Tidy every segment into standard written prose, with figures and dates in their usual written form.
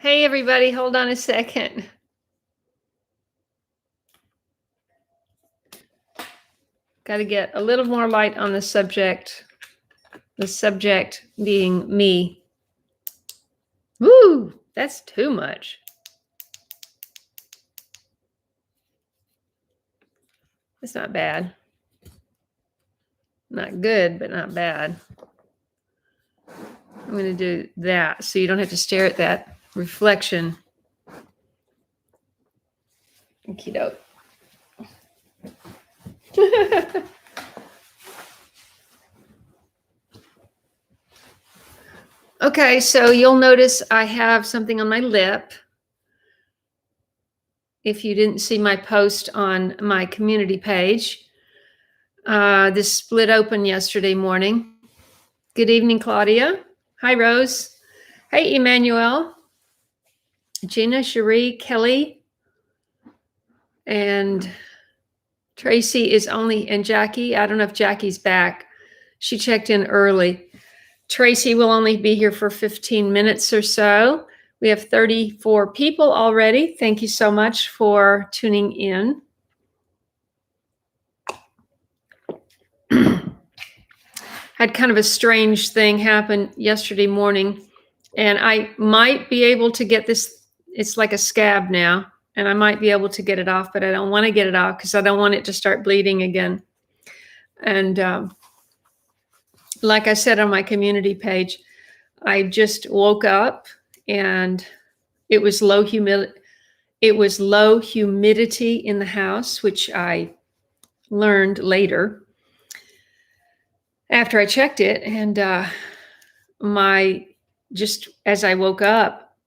Hey, everybody, hold on a second. Got to get a little more light on the subject being me. Woo, that's too much. It's not bad. Not good, but not bad. I'm going to do that so you don't have to stare at that reflection. Okie doke. Okay, so you'll notice I have something on my lip. If you didn't see my post on my community page, this split open yesterday morning. Good evening, Claudia. Hi, Rose. Hey, Emmanuel. Gina, Cherie, Kelly, and Tracy is only, and Jackie. I don't know if Jackie's back. She checked in early. Tracy will only be here for 15 minutes or so. We have 34 people already. Thank you so much for tuning in. Had kind of a strange thing happen yesterday morning, and I might be able to get this. It's like a scab now, and I might be able to get it off, but I don't want to get it off because I don't want it to start bleeding again. And like I said on my community page, I just woke up and it was low humidity. It was low humidity in the house, which I learned later after I checked it. And just as I woke up,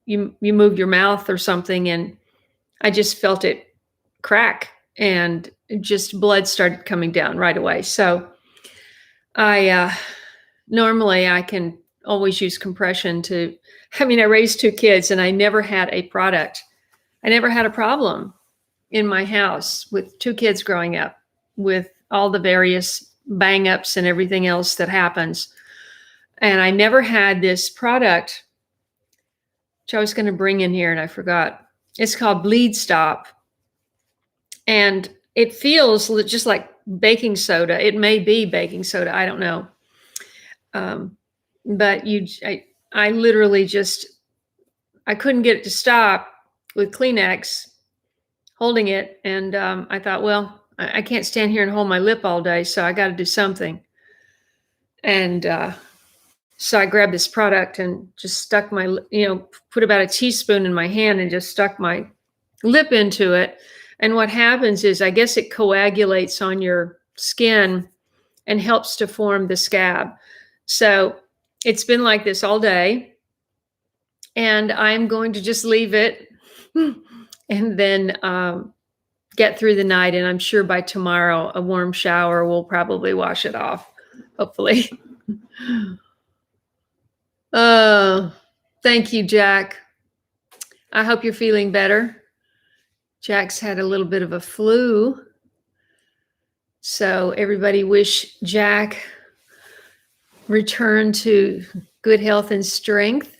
you move your mouth or something, and I just felt it crack, and just blood started coming down right away. So I normally I can always use compression I raised two kids and I never had a product. I never had a problem in my house with two kids growing up with all the various bang ups and everything else that happens. And I never had this product, which I was going to bring in here and I forgot. It's called Bleed Stop. And it feels just like baking soda. It may be baking soda. I don't know. But I literally I couldn't get it to stop with Kleenex holding it. And I thought, well, I can't stand here and hold my lip all day. So I got to do something. And so I grabbed this product and just stuck put about a teaspoon in my hand and just stuck my lip into it. And what happens is, I guess it coagulates on your skin and helps to form the scab. So it's been like this all day. And I'm going to just leave it and then get through the night. And I'm sure by tomorrow, a warm shower will probably wash it off, hopefully. Thank you, Jack. I hope you're feeling better. Jack's had a little bit of a flu. So everybody wish Jack return to good health and strength.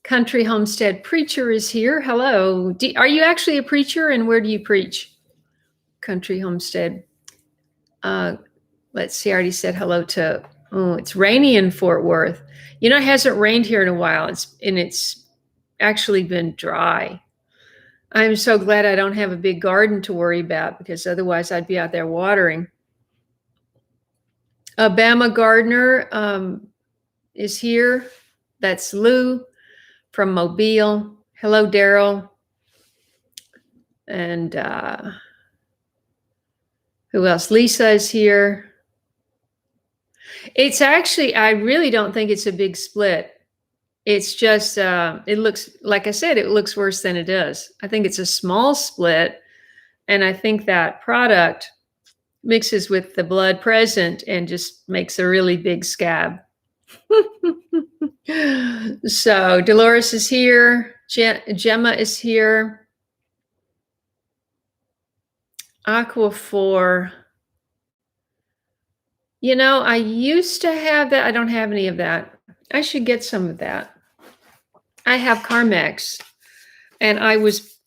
Country Homestead Preacher is here. Hello. Are you actually a preacher, and where do you preach? Country Homestead. Let's see, I already said hello to, it's rainy in Fort Worth. It hasn't rained here in a while. It's actually been dry. I'm so glad I don't have a big garden to worry about, because otherwise I'd be out there watering. Bama Gardner is here. That's Lou from Mobile. Hello, Daryl. And who else? Lisa is here. It's actually, I really don't think it's a big split. It's just, it looks, like I said, it looks worse than it does. I think it's a small split. And I think that product mixes with the blood present and just makes a really big scab. So Dolores is here. Gemma is here. Aquaphor. I used to have that. I don't have any of that. I should get some of that. I have Carmex, and I was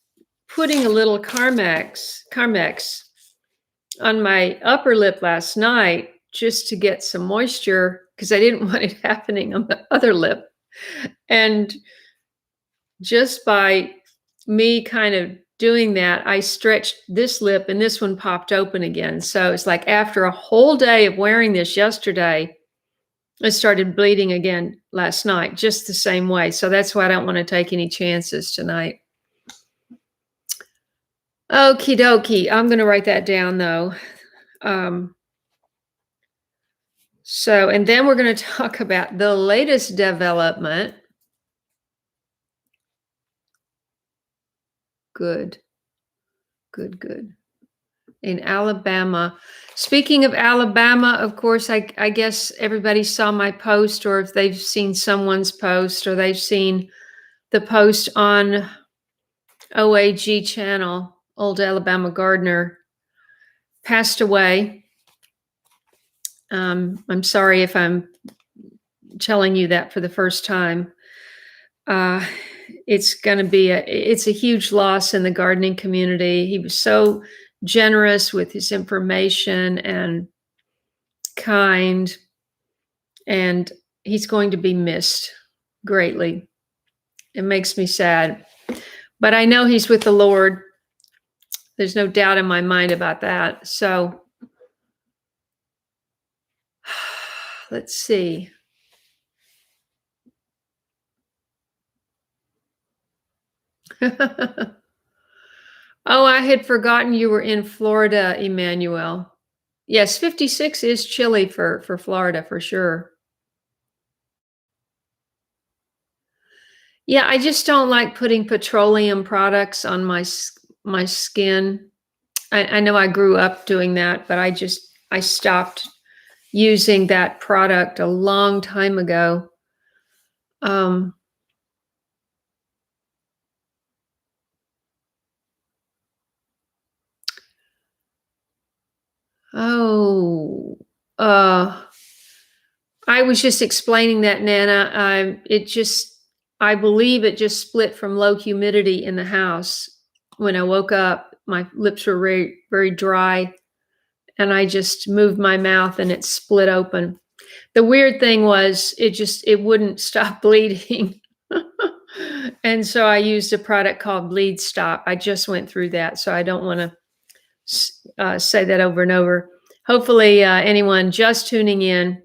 putting a little Carmex on my upper lip last night just to get some moisture because I didn't want it happening on the other lip. And just by me kind of doing that, I stretched this lip and this one popped open again. So it's like after a whole day of wearing this yesterday, it started bleeding again last night, just the same way. So that's why I don't want to take any chances tonight. Okie dokie. I'm going to write that down though. And then we're going to talk about the latest development. Good. In Alabama. Speaking of Alabama, of course, I guess everybody saw my post, or if they've seen someone's post, or they've seen the post on OAG channel, Old Alabama Gardener passed away. I'm sorry if I'm telling you that for the first time. It's a huge loss in the gardening community. He was so generous with his information and kind, and he's going to be missed greatly. It makes me sad, but I know he's with the Lord. There's no doubt in my mind about that. So let's see. Oh, I had forgotten you were in Florida, Emmanuel. Yes, 56 is chilly for Florida for sure. Yeah, I just don't like putting petroleum products on my skin. I know I grew up doing that, but I stopped using that product a long time ago. I was just explaining that, Nana. I believe it just split from low humidity in the house. When I woke up, my lips were very, very dry, and I just moved my mouth and it split open. The weird thing was it wouldn't stop bleeding. And so I used a product called Bleed Stop. I just went through that, so I don't want to say that over and over. Hopefully, anyone just tuning in,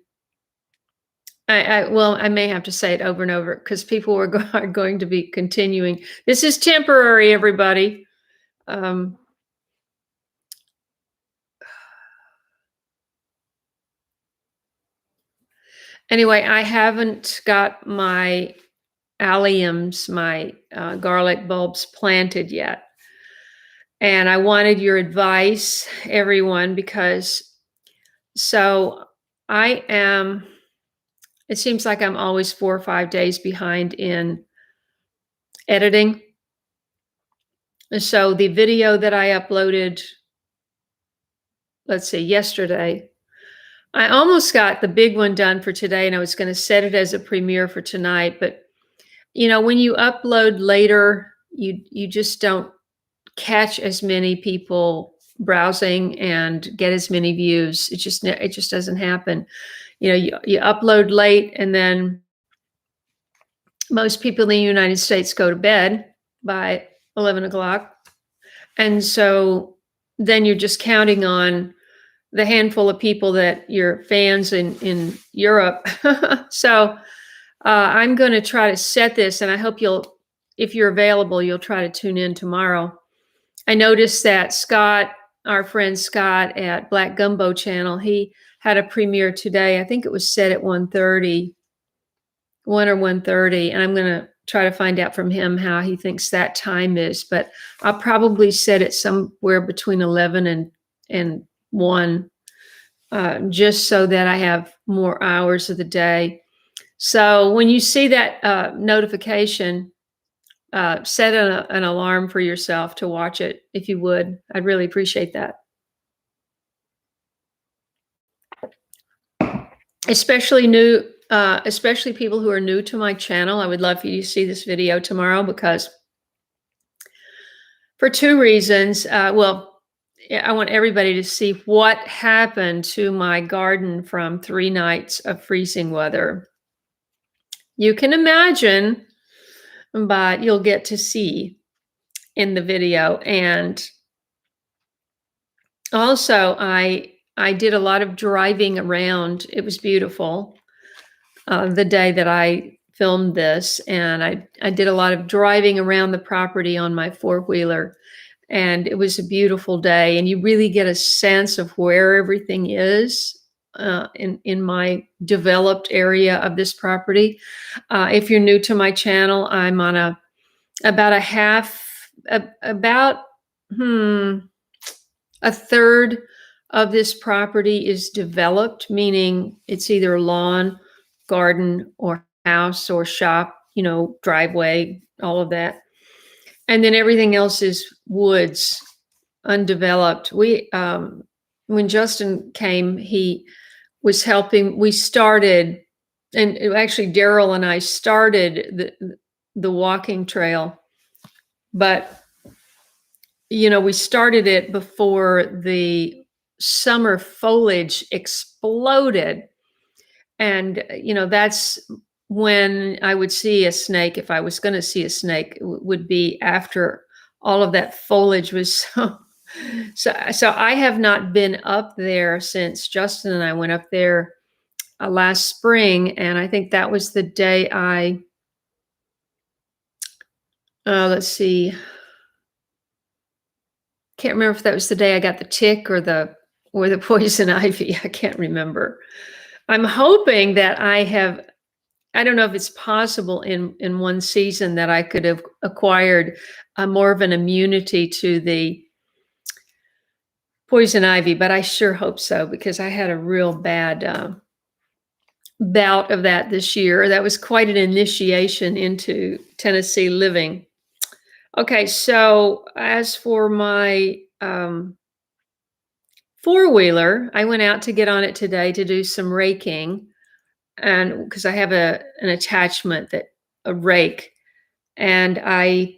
I may have to say it over and over because people are going to be continuing. This is temporary, everybody. Anyway, I haven't got my alliums, my garlic bulbs planted yet. And I wanted your advice, everyone, because it seems like I'm always 4 or 5 days behind in editing. So the video that I uploaded, let's see, yesterday, I almost got the big one done for today, and I was going to set it as a premiere for tonight. But, when you upload later, you just don't catch as many people browsing and get as many views. It just doesn't happen. You upload late, and then most people in the United States go to bed by 11 o'clock. And so then you're just counting on the handful of people that you're fans in Europe. So I'm going to try to set this, and I hope if you're available, you'll try to tune in tomorrow. I noticed that Scott, our friend Scott at Black Gumbo Channel, he had a premiere today. I think it was set at 1:30, 1 or 1:30, and I'm going to try to find out from him how he thinks that time is. But I'll probably set it somewhere between 11 and 1, just so that I have more hours of the day. So when you see that notification, set an alarm for yourself to watch it, if you would. I'd really appreciate that. Especially new especially people who are new to my channel. I would love for you to see this video tomorrow because for two reasons. Well, yeah, I want everybody to see what happened to my garden from 3 nights of freezing weather. You can imagine, but you'll get to see in the video. And also, I did a lot of driving around. It was beautiful the day that I filmed this, and I did a lot of driving around the property on my four-wheeler, and it was a beautiful day. And you really get a sense of where everything is in my developed area of this property. If you're new to my channel, I'm on about a third of this property is developed, meaning it's either lawn, garden, or house or shop, driveway, all of that. And then everything else is woods, undeveloped. When Justin came, he was helping. We started, and actually Daryl and I started the walking trail, but we started it before the summer foliage exploded. And, that's when I would see a snake. If I was going to see a snake, would be after all of that foliage was so I have not been up there since Justin and I went up there last spring. And I think that was the day let's see. Can't remember if that was the day I got the tick or the poison ivy. I can't remember. I'm hoping that I don't know if it's possible in one season that I could have acquired more of an immunity to the poison ivy, but I sure hope so, because I had a real bad bout of that this year. That was quite an initiation into Tennessee living. Okay, so as for my four-wheeler, I went out to get on it today to do some raking, and because I have an attachment, a rake, and I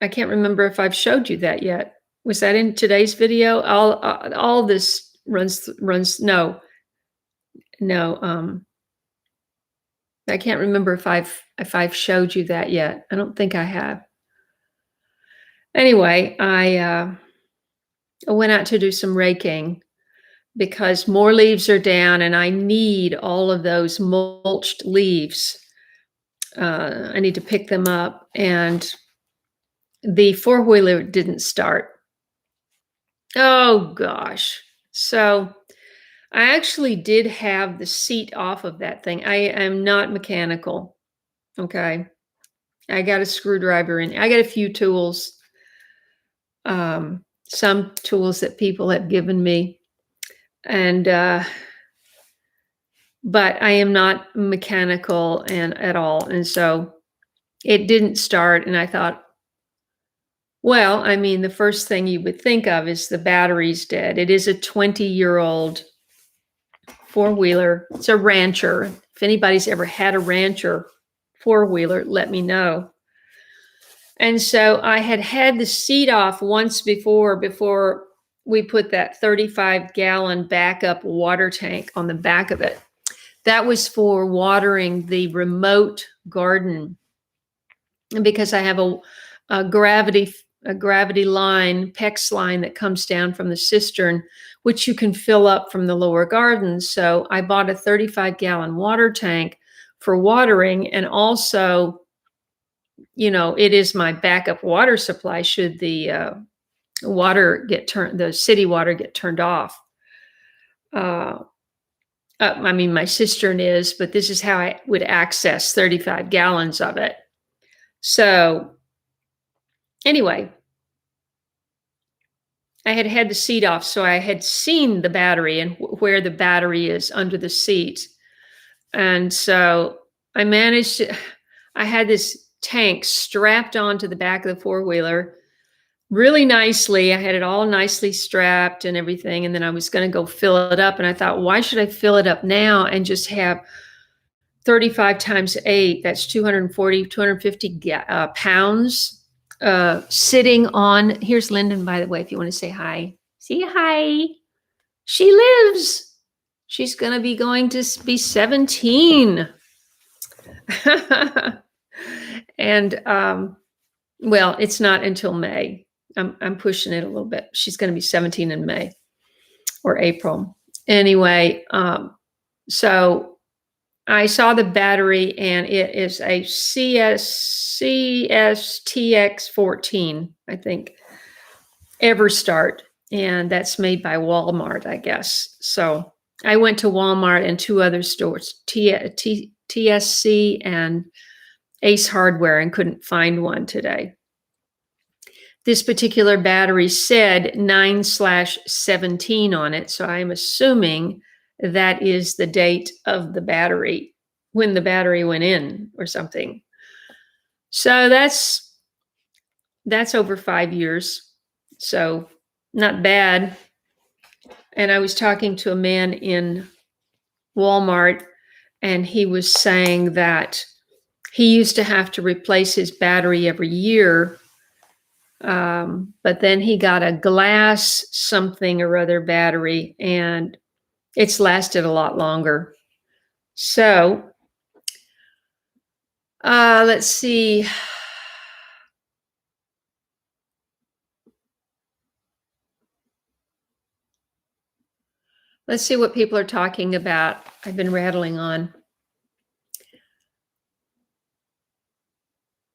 can't remember if I've showed you that yet. Was that in today's video? All this runs no. I can't remember if I've showed you that yet. I don't think I have. Anyway, I went out to do some raking because more leaves are down and I need all of those mulched leaves. I need to pick them up, and the four-wheeler didn't start. Oh gosh. So I actually did have the seat off of that thing. I am not mechanical. Okay. I got a screwdriver in. I got a few tools. Some tools that people have given me. And but I am not mechanical at all. And so it didn't start. And I thought, well, I mean, the first thing you would think of is the battery's dead. It is a 20-year-old four-wheeler. It's a Rancher. If anybody's ever had a Rancher four-wheeler, let me know. And so I had the seat off once before we put that 35-gallon backup water tank on the back of it. That was for watering the remote garden, because I have a gravity line, PEX line that comes down from the cistern, which you can fill up from the lower garden. So I bought a 35-gallon water tank for watering, and also, it is my backup water supply should the city water get turned off. I mean, my cistern is, but this is how I would access 35 gallons of it. So anyway, I had the seat off, so I had seen the battery and where the battery is under the seat. And so I had this tank strapped onto the back of the four-wheeler. really nicely. I had it all nicely strapped and everything, and then I was gonna go fill it up, and I thought, "Why should I fill it up now and just have 35 times 8, that's 240, 250 pounds, sitting on" here's Lyndon, by the way, if you wanna say hi. Say hi. She lives. She's gonna be going to be 17. And, well, it's not until May. I'm pushing it a little bit. She's gonna be 17 in May or April. Anyway, so I saw the battery, and it is a CSTX14, I think, Everstart, and that's made by Walmart, I guess. So I went to Walmart and 2 other stores, TSC and Ace Hardware, and couldn't find one today. This particular battery said 9/17 on it, so I'm assuming that is the date of the battery, when the battery went in or something. So that's over 5 years, so not bad. And I was talking to a man in Walmart, and he was saying that he used to have to replace his battery every year, but then he got a glass something or other battery, and it's lasted a lot longer. So, let's see. Let's see what people are talking about. I've been rattling on.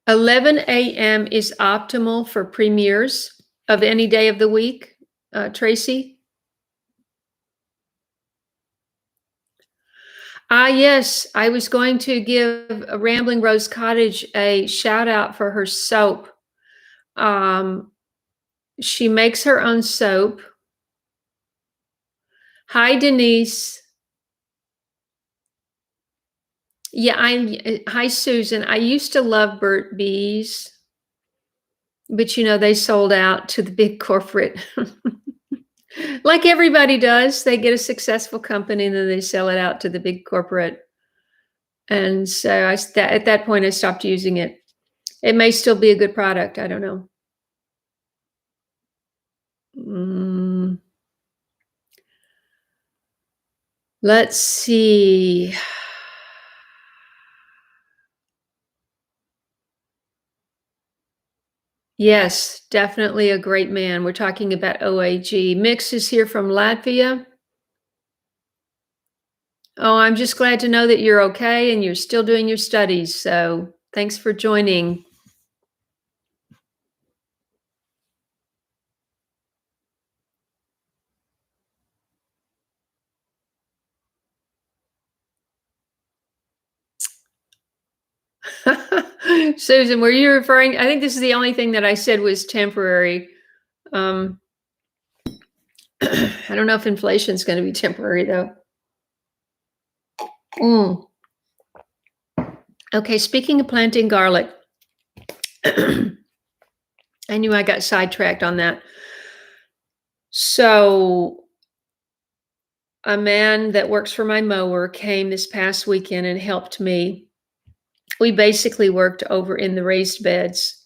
11 a.m. is optimal for premieres of any day of the week, Tracy? Yes, I was going to give Rambling Rose Cottage a shout out for her soap. She makes her own soap. Hi, Denise. Yeah, hi, Susan. I used to love Burt Bees, but they sold out to the big corporate. Like everybody does, they get a successful company and then they sell it out to the big corporate. And so at that point, I stopped using it. It may still be a good product. I don't know. Let's see. Yes, definitely a great man. We're talking about OAG. Mix is here from Latvia. Oh, I'm just glad to know that you're okay and you're still doing your studies. So thanks for joining. Susan, were you referring? I think this is the only thing that I said was temporary. I don't know if inflation is going to be temporary, though. Okay, speaking of planting garlic, I knew I got sidetracked on that. So a man that works for my mower came this past weekend and helped me. We basically worked over in the raised beds,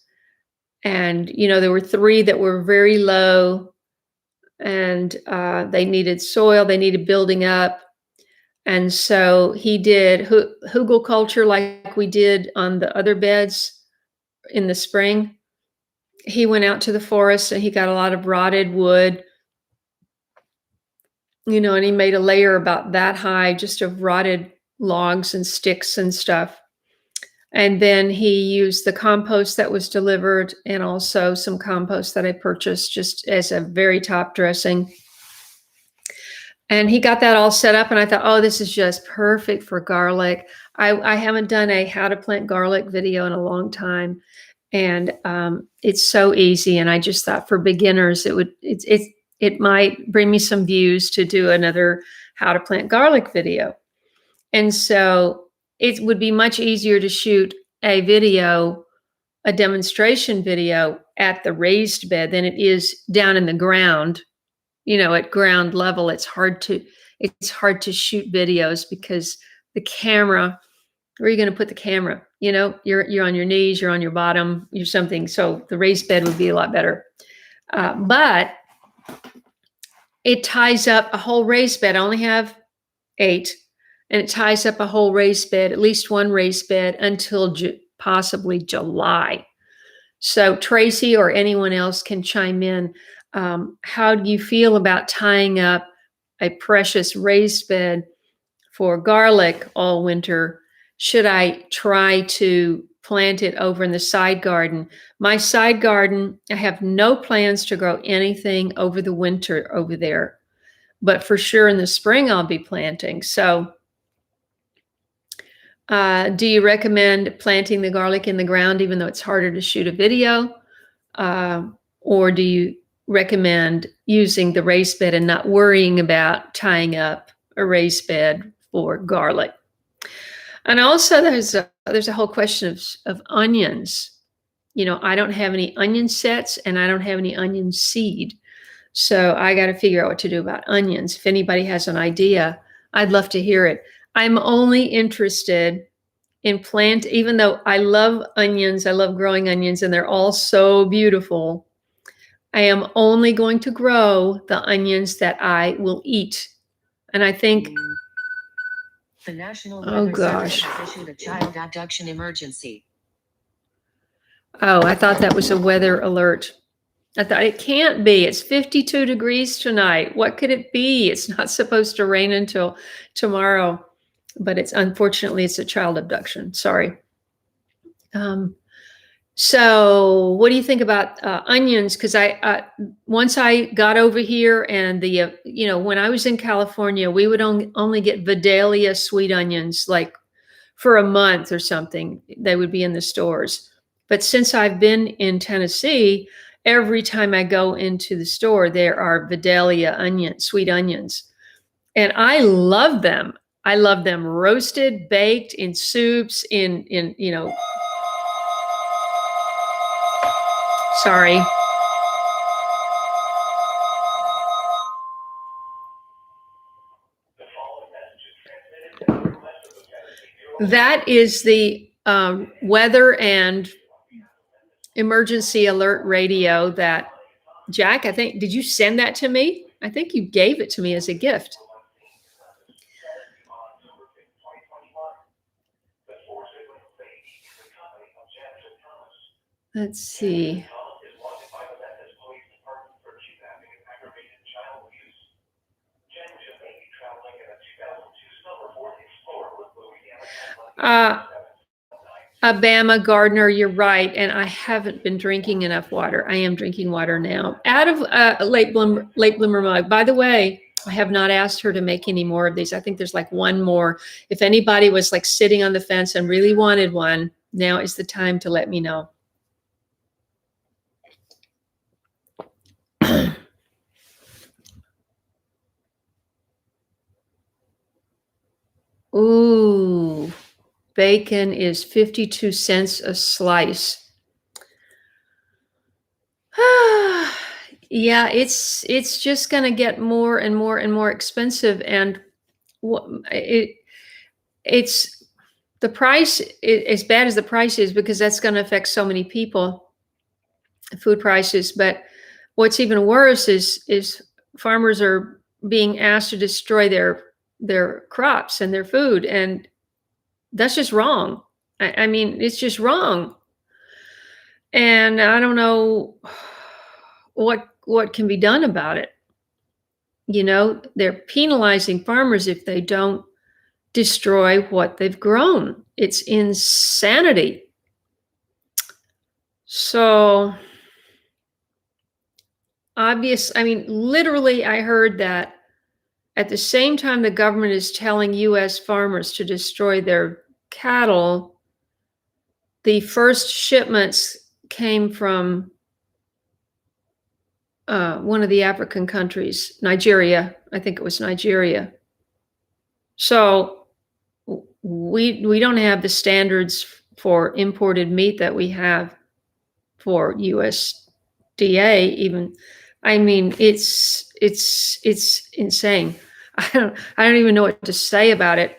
and there were 3 that were very low, and they needed soil, they needed building up. And so he did hugelkultur like we did on the other beds in the spring. He went out to the forest and he got a lot of rotted wood, and he made a layer about that high just of rotted logs and sticks and stuff. And then he used the compost that was delivered and also some compost that I purchased just as a very top dressing. And he got that all set up, and I thought, oh, this is just perfect for garlic. I haven't done a how to plant garlic video in a long time, and it's so easy. And I just thought for beginners, it might bring me some views to do another how to plant garlic video. And so it would be much easier to shoot a video a demonstration video at the raised bed than it is down in the ground. At ground level, it's hard to shoot videos because the camera, where are you going to put the camera? You're on your knees, you're on your bottom, you're something. So the raised bed would be a lot better. But it ties up a whole raised bed. I only have 8, and it ties up a whole raised bed, at least one raised bed, until possibly July. So Tracy or anyone else can chime in. How do you feel about tying up a precious raised bed for garlic all winter? Should I try to plant it over in the side garden? My side garden, I have no plans to grow anything over the winter over there, but for sure in the spring I'll be planting. So do you recommend planting the garlic in the ground even though it's harder to shoot a video? Or do you recommend using the raised bed and not worrying about tying up a raised bed for garlic? And also there's a whole question of onions. I don't have any onion sets and I don't have any onion seed. So I got to figure out what to do about onions. If anybody has an idea, I'd love to hear it. I'm only interested in even though I love onions, I love growing onions, and they're all so beautiful. I am only going to grow the onions that I will eat. And I think, the National oh Weather Service gosh. has issued a child abduction emergency. Oh, I thought that was a weather alert. I thought it can't be. It's 52 degrees tonight. What could it be? It's not supposed to rain until tomorrow, but unfortunately it's a child abduction. Sorry. So what do you think about onions? Because once I got over here and when I was in California, we would only get Vidalia sweet onions like for a month or something. They would be in the stores. But since I've been in Tennessee, every time I go into the store, there are Vidalia sweet onions. And I love them. I love them roasted, baked, in soups, sorry. That is the weather and emergency alert radio that, Jack, I think, did you send that to me? I think you gave it to me as a gift. Let's see. Bama Gardner, you're right. And I haven't been drinking enough water. I am drinking water now out of a late bloomer mug. By the way, I have not asked her to make any more of these. I think there's like one more. If anybody was like sitting on the fence and really wanted one, now is the time to let me know. Ooh, bacon is 52 cents a slice. Yeah, it's just going to get more and more and more expensive, and it's the price, as bad as the price is, because that's going to affect so many people, food prices. But what's even worse is farmers are being asked to destroy their crops and their food, and that's just wrong. I mean, it's just wrong. And I don't know what can be done about it. They're penalizing farmers if they don't destroy what they've grown. It's insanity. So literally, I heard that at the same time the government is telling U.S. farmers to destroy their cattle, the first shipments came from one of the African countries, Nigeria. I think it was Nigeria. So we don't have the standards for imported meat that we have for USDA even. I mean, it's insane. I don't even know what to say about it.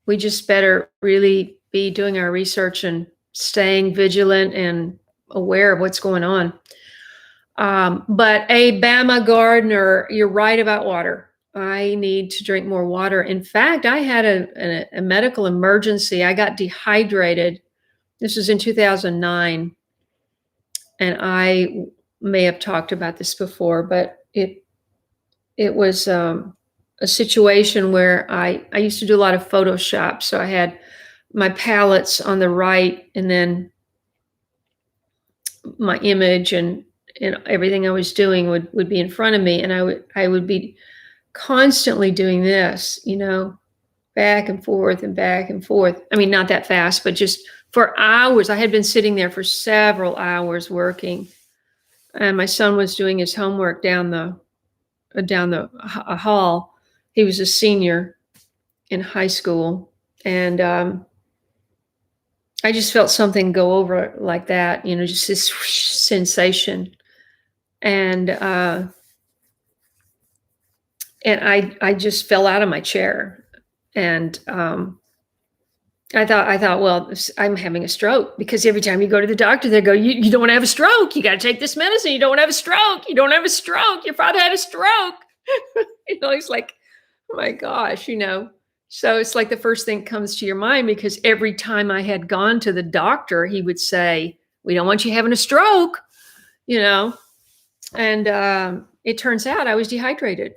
We just better really be doing our research and staying vigilant and aware of what's going on. But a Bama gardener, you're right about water. I need to drink more water. In fact, I had a medical emergency. I got dehydrated. This was in 2009. And I may have talked about this before, but it was a situation where I used to do a lot of Photoshop. So I had my palettes on the right and then my image and everything I was doing would be in front of me. And I would be constantly doing this, back and forth and back and forth. I mean, not that fast, but just for hours. I had been sitting there for several hours working. And my son was doing his homework down the hall. He was a senior in high school. And I just felt something go over like that, just this sensation. And I just fell out of my chair. And I thought, well, I'm having a stroke, because every time you go to the doctor, they go, you don't want to have a stroke. You got to take this medicine. You don't want to have a stroke. You don't have a stroke. Your father had a stroke. It's like, oh my gosh, So it's like the first thing that comes to your mind, because every time I had gone to the doctor, he would say, we don't want you having a stroke, And it turns out I was dehydrated.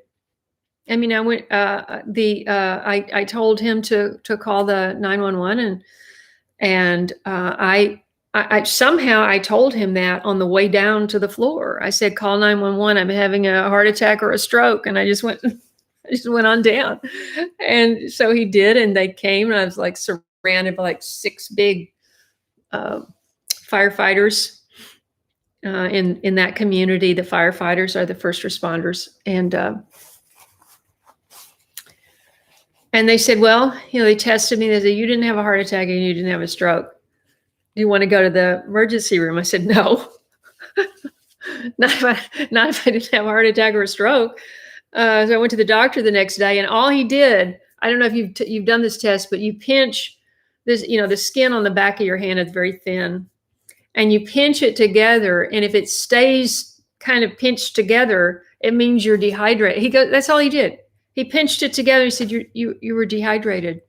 I mean, I went. I told him to call the 911, and I somehow I told him that on the way down to the floor. I said, "Call 911. I'm having a heart attack or a stroke," and I just went on down. And so he did, and they came, and I was like surrounded by like 6 big firefighters. In that community, the firefighters are the first responders, and they said, well, they tested me. They said, you didn't have a heart attack and you didn't have a stroke. Do you want to go to the emergency room? I said, no, not if I didn't have a heart attack or a stroke. So I went to the doctor the next day, and all he did, I don't know if you've done this test, but you pinch this, the skin on the back of your hand is very thin, and you pinch it together. And if it stays kind of pinched together, it means you're dehydrated. He goes, that's all he did. He pinched it together. He said, you were dehydrated,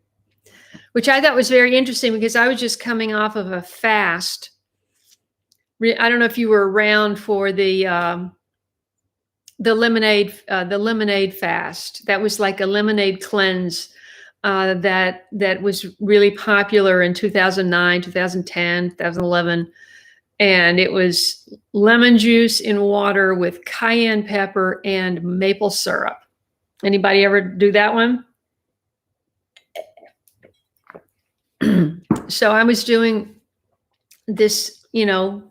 which I thought was very interesting, because I was just coming off of a fast. I don't know if you were around for the lemonade fast. That was like a lemonade cleanse that was really popular in 2009, 2010, 2011. And it was lemon juice in water with cayenne pepper and maple syrup. Anybody ever do that one? So I was doing this,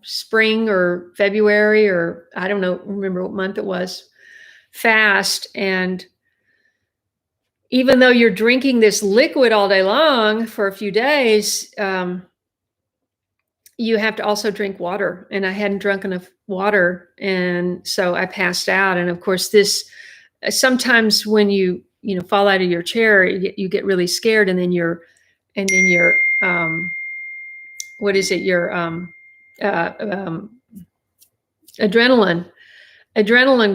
spring or February, or I don't remember what month it was, fast. And even though you're drinking this liquid all day long for a few days, you have to also drink water. And I hadn't drunk enough water. And so I passed out. And of course, sometimes when you fall out of your chair, you get really scared, and then your what is it? Your adrenaline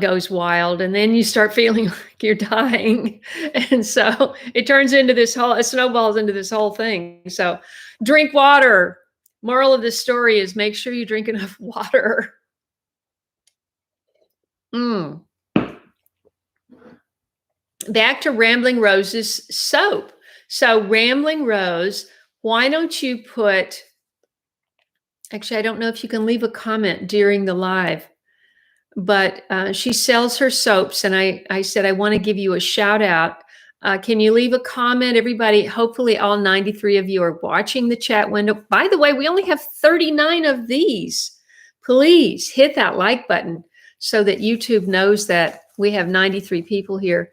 goes wild, and then you start feeling like you're dying, and so it snowballs into this whole thing. So drink water. Moral of the story is make sure you drink enough water. Back to Rambling Rose's soap. So Rambling Rose, why don't you put, actually, I don't know if you can leave a comment during the live, but she sells her soaps, and I said, I want to give you a shout out. Can you leave a comment? Everybody, hopefully all 93 of you are watching the chat window. By the way, we only have 39 of these. Please hit that like button so that YouTube knows that we have 93 people here.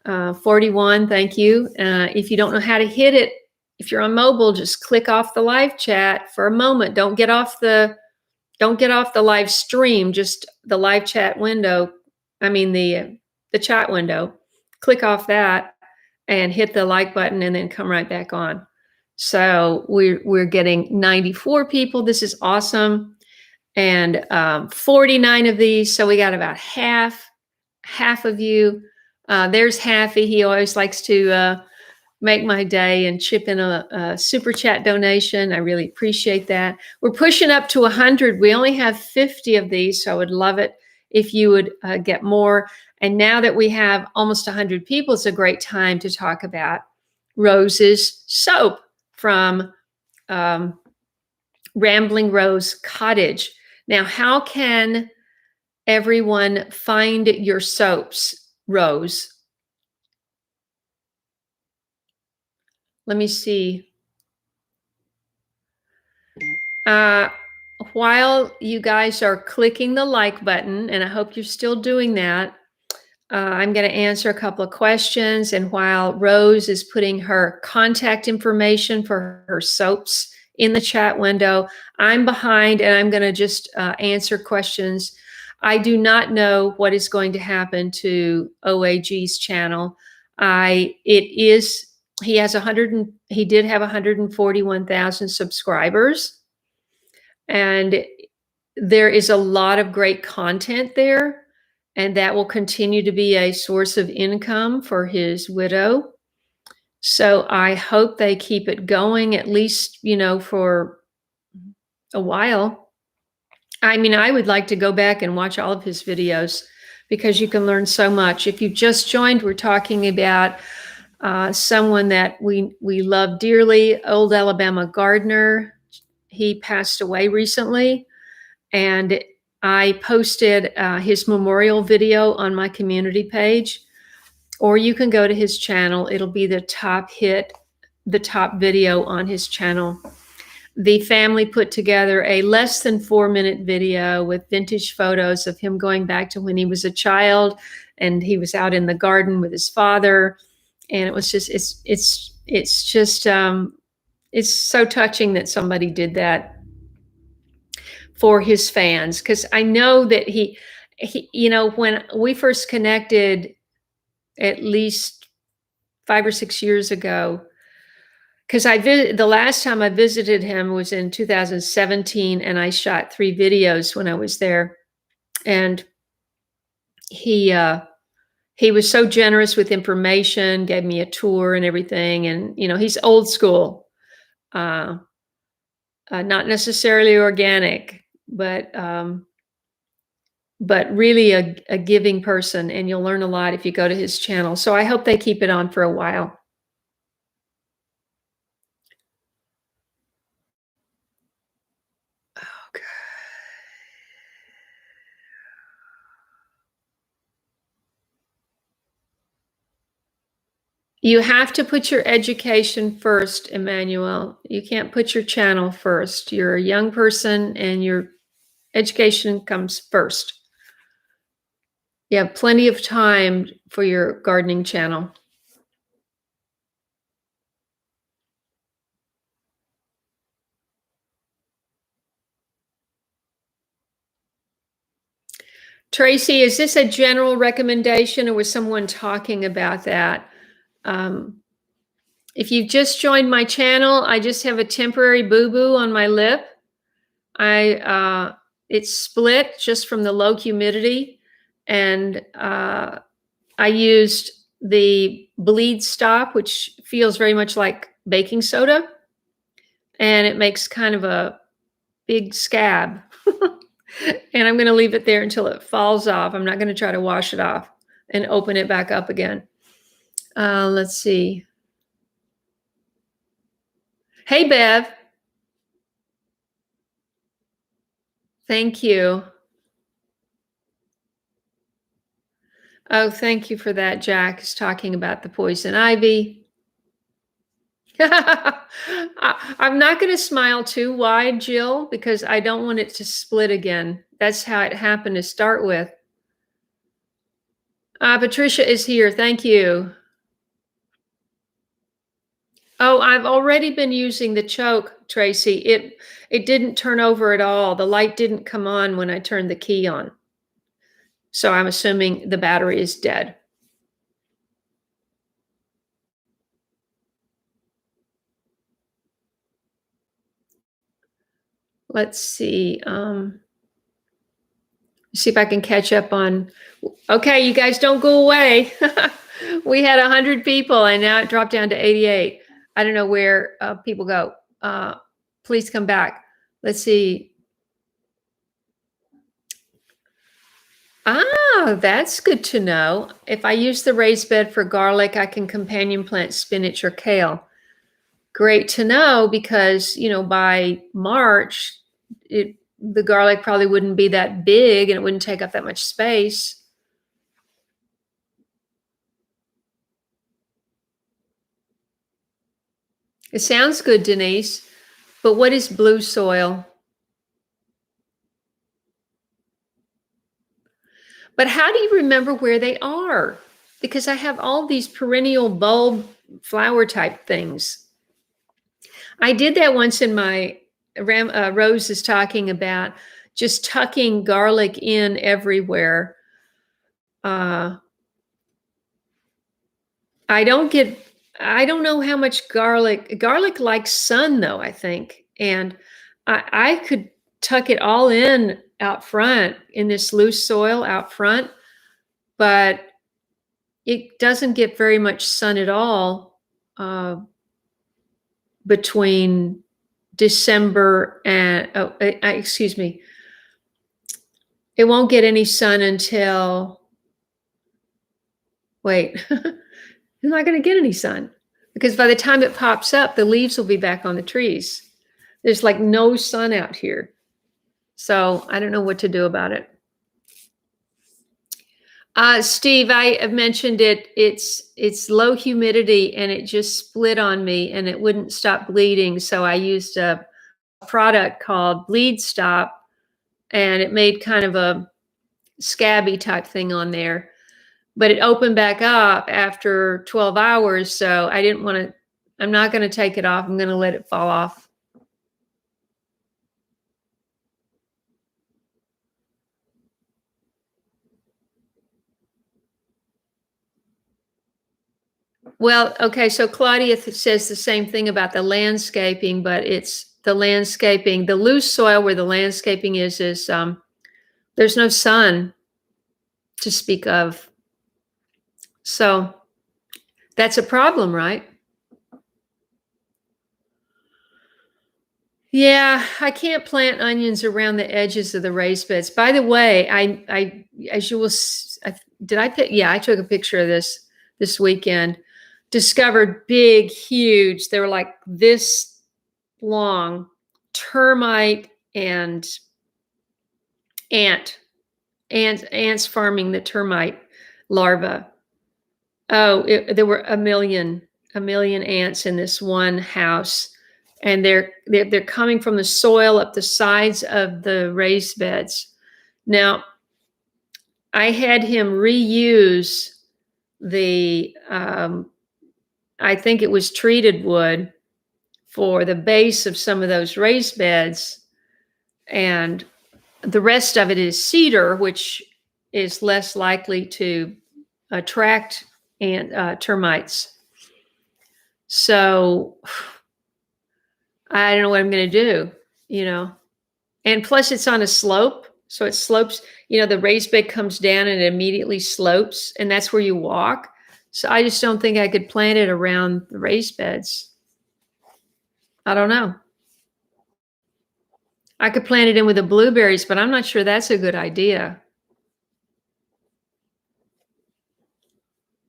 41, thank you. If you don't know how to hit it, if you're on mobile, just click off the live chat for a moment. Don't get off the live stream, just the live chat window. I mean the chat window. Click off that and hit the like button and then come right back on. So we're getting 94 people. This is awesome. And 49 of these. So we got about half of you. There's Happy. He always likes to make my day and chip in a super chat donation. I really appreciate that. We're pushing up to 100. We only have 50 of these, so I would love it if you would get more. And now that we have almost 100 people, it's a great time to talk about Rose's soap from Rambling Rose Cottage. Now, how can everyone find your soaps, Rose? Let me see. While you guys are clicking the like button, and I hope you're still doing that, I'm going to answer a couple of questions. And while Rose is putting her contact information for her soaps in the chat window, I'm behind and I'm going to just answer questions. I do not know what is going to happen to OAG's channel. He has he did have 141,000 subscribers, and there is a lot of great content there, and that will continue to be a source of income for his widow. So I hope they keep it going, at least, for a while. I mean, I would like to go back and watch all of his videos because you can learn so much. If you just joined, we're talking about someone that we love dearly, old Alabama gardener. He passed away recently, and I posted his memorial video on my community page, or you can go to his channel. It'll be the top video on his channel. The family put together a less than 4-minute video with vintage photos of him going back to when he was a child and he was out in the garden with his father. And it was just, it's so touching that somebody did that for his fans. Cause I know that he, when we first connected at least 5 or 6 years ago, because the last time I visited him was in 2017, and I shot 3 videos when I was there. And he was so generous with information, gave me a tour and everything. And he's old school, not necessarily organic, but really a giving person. And you'll learn a lot if you go to his channel. So I hope they keep it on for a while. You have to put your education first, Emmanuel. You can't put your channel first. You're a young person and your education comes first. You have plenty of time for your gardening channel. Tracy, is this a general recommendation, or was someone talking about that? If you've just joined my channel, I just have a temporary boo-boo on my lip. It's split just from the low humidity, and I used the bleed stop, which feels very much like baking soda, and it makes kind of a big scab. And I'm going to leave it there until it falls off. I'm not going to try to wash it off and open it back up again. Let's see. Hey, Bev. Thank you. Oh, thank you for that. Jack is talking about the poison ivy. I'm not going to smile too wide, Jill, because I don't want it to split again. That's how it happened to start with. Patricia is here. Thank you. Oh, I've already been using the choke, Tracy. It didn't turn over at all. The light didn't come on when I turned the key on. So I'm assuming the battery is dead. Let's see. See if I can catch up on. Okay, you guys don't go away. We had 100 people and now it dropped down to 88. I don't know where people go. Please come back. Let's see. Ah, that's good to know. If I use the raised bed for garlic, I can companion plant spinach or kale. Great to know because, by March, the garlic probably wouldn't be that big and it wouldn't take up that much space. It sounds good, Denise, but what is blue soil? But how do you remember where they are? Because I have all these perennial bulb flower type things. I did that once in my Rose is talking about just tucking garlic in everywhere. I don't know how much garlic likes sun though, I think. And I could tuck it all in out front in this loose soil out front, but it doesn't get very much sun at all between December and, excuse me, it won't get any sun until, wait, you're not going to get any sun because by the time it pops up, the leaves will be back on the trees. There's like no sun out here. So I don't know what to do about it. Steve, I have mentioned it. It's low humidity and it just split on me and it wouldn't stop bleeding. So I used a product called Bleed Stop and it made kind of a scabby type thing on there. But it opened back up after 12 hours. So I didn't want to, I'm not going to take it off. I'm going to let it fall off. Well, okay, so Claudia says the same thing about the landscaping, but it's the landscaping, the loose soil where the landscaping is there's no sun to speak of. So that's a problem, right? Yeah, I can't plant onions around the edges of the raised beds. By the way, I as you will, did I pick? Yeah, I took a picture of this weekend. Discovered big, huge. They were like this long termite and ants farming the termite larva. Oh, there were a million ants in this one house, and they're coming from the soil up the sides of the raised beds. Now, I had him reuse the I think it was treated wood for the base of some of those raised beds, and the rest of it is cedar, which is less likely to attract termites. So I don't know what I'm going to do, and plus it's on a slope. So it slopes, the raised bed comes down and it immediately slopes, and that's where you walk. So I just don't think I could plant it around the raised beds. I don't know. I could plant it in with the blueberries, but I'm not sure that's a good idea.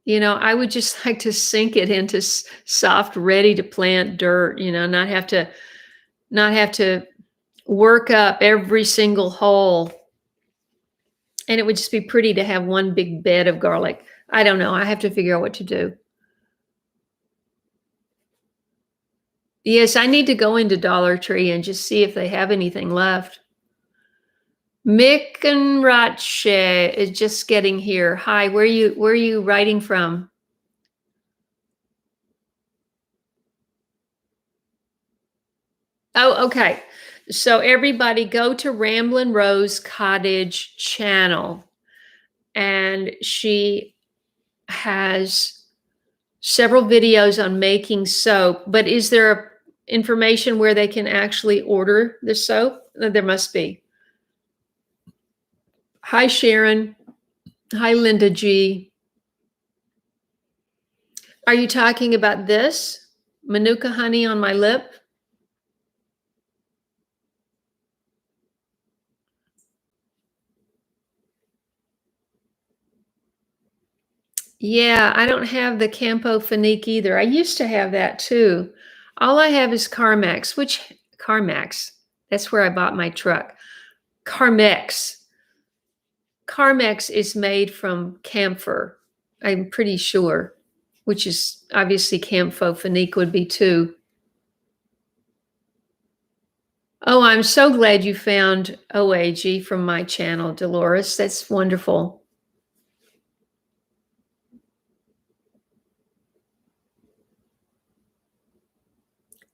I would just like to sink it into soft, ready to plant dirt, not have to work up every single hole. And it would just be pretty to have one big bed of garlic. I don't know. I have to figure out what to do. Yes, I need to go into Dollar Tree and just see if they have anything left. Mick and Ratche is just getting here. Hi, where are you writing from? Oh, okay. So everybody go to Ramblin' Rose Cottage channel, and she has several videos on making soap, but is there information where they can actually order the soap? There must be. Hi, Sharon. Hi, Linda G. Are you talking about this? Manuka honey on my lip? Yeah, I don't have the Campo Finique either. I used to have that too. All I have is Carmex, which Carmex, that's where I bought my truck. Carmex. Carmex is made from camphor, I'm pretty sure, which is obviously Campo Finique would be too. Oh, I'm so glad you found OAG from my channel, Dolores. That's wonderful.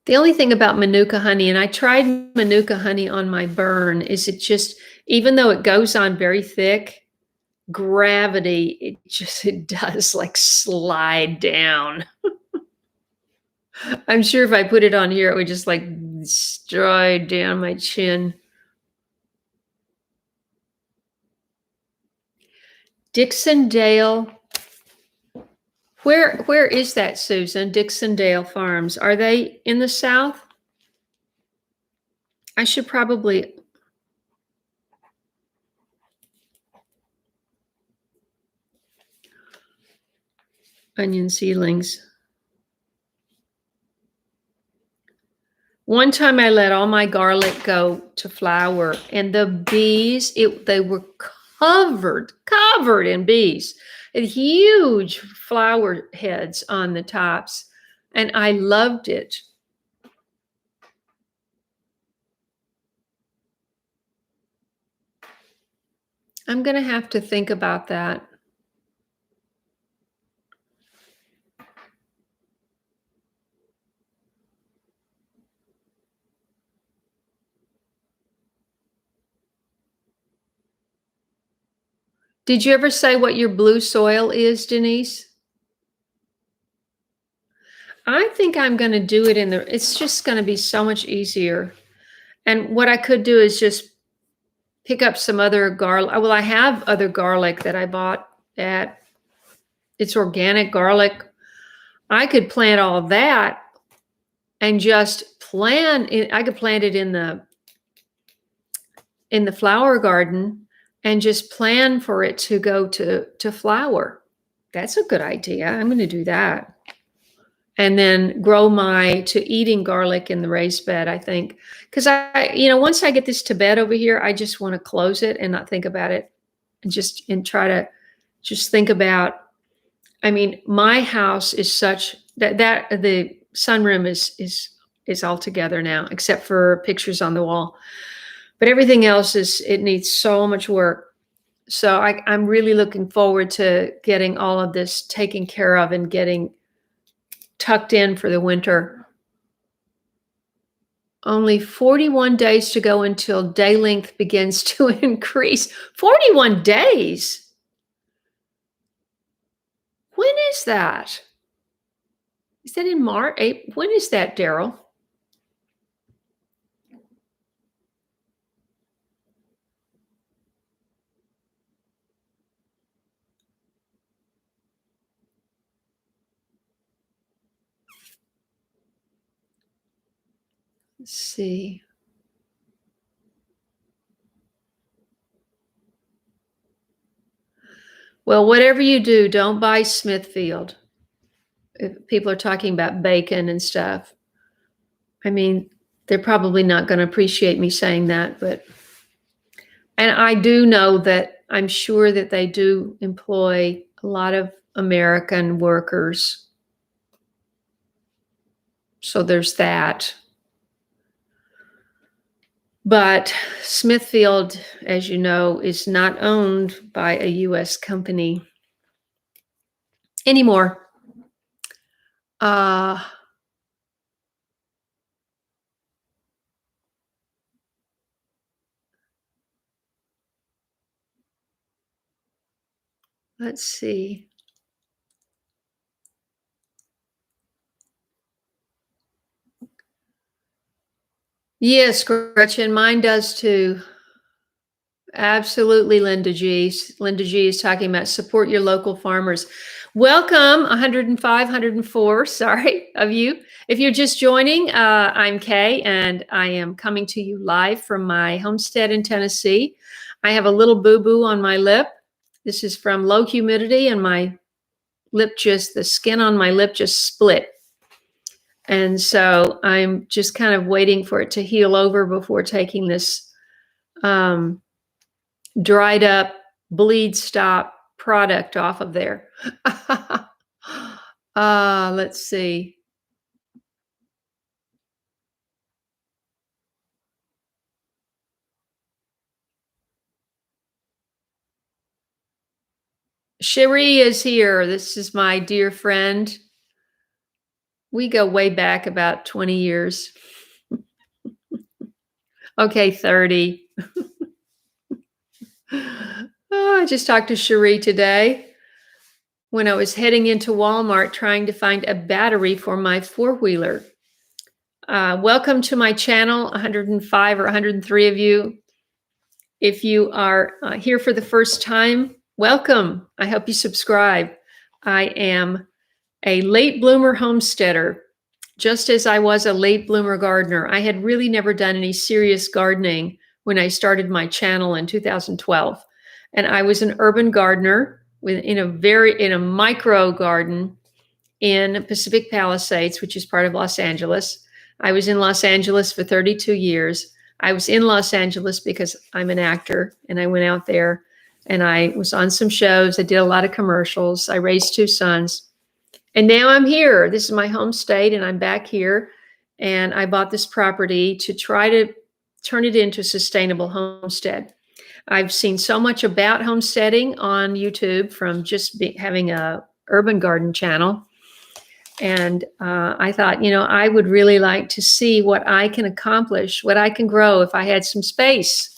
The only thing about Manuka honey, and I tried Manuka honey on my burn, is it just, even though it goes on very thick, gravity, it does like slide down. I'm sure if I put it on here, it would just like stride down my chin. Dixondale. Where is that, Susan? Dixondale Farms. Are they in the South? I should probably. Onion seedlings. One time I let all my garlic go to flower, and the bees, they were covered in bees. And huge flower heads on the tops, and I loved it. I'm going to have to think about that. Did you ever say what your blue soil is, Denise? I think I'm going to do it it's just going to be so much easier. And what I could do is just pick up some other garlic. Well, I have other garlic that I bought at, it's organic garlic. I could plant all of that and just plant it. I could plant it in the flower garden and just plan for it to go to flower. That's a good idea. I'm going to do that. And then grow my to eating garlic in the raised bed, I think. Because once I get this to bed over here, I just want to close it and not think about it, and try to just think about. I mean, my house is such that the sunroom is all together now, except for pictures on the wall. But everything else it needs so much work. So I'm really looking forward to getting all of this taken care of and getting tucked in for the winter. Only 41 days to go until day length begins to increase. 41 days? When is that? Is that in March? April? When is that, Daryl? Let's see. Well, whatever you do, don't buy Smithfield. If people are talking about bacon and stuff. I mean, they're probably not going to appreciate me saying that, and I do know that I'm sure that they do employ a lot of American workers. So there's that. But Smithfield, as you know, is not owned by a US company anymore. Let's see. Yes, Gretchen, mine does too. Absolutely, Linda G. Linda G is talking about support your local farmers. Welcome, 105, 104, sorry, of you. If you're just joining, I'm Kay, and I am coming to you live from my homestead in Tennessee. I have a little boo-boo on my lip. This is from low humidity, and my lip the skin on my lip just split. And so I'm just kind of waiting for it to heal over before taking this dried up bleed stop product off of there. Let's see. Cherie is here. This is my dear friend. We go way back about 20 years. Okay, 30. I just talked to Cherie today when I was heading into Walmart trying to find a battery for my four-wheeler. Welcome to my channel, 105 or 103 of you. If you are here for the first time, welcome. I hope you subscribe. I am a late bloomer homesteader, just as I was a late bloomer gardener. I had really never done any serious gardening when I started my channel in 2012. And I was an urban gardener in a micro garden in Pacific Palisades, which is part of Los Angeles. I was in Los Angeles for 32 years. I was in Los Angeles because I'm an actor, and I went out there and I was on some shows. I did a lot of commercials. I raised two sons. And now I'm here. This is my home state, and I'm back here. And I bought this property to try to turn it into a sustainable homestead. I've seen so much about homesteading on YouTube from just having a urban garden channel. And I thought, I would really like to see what I can accomplish, what I can grow if I had some space,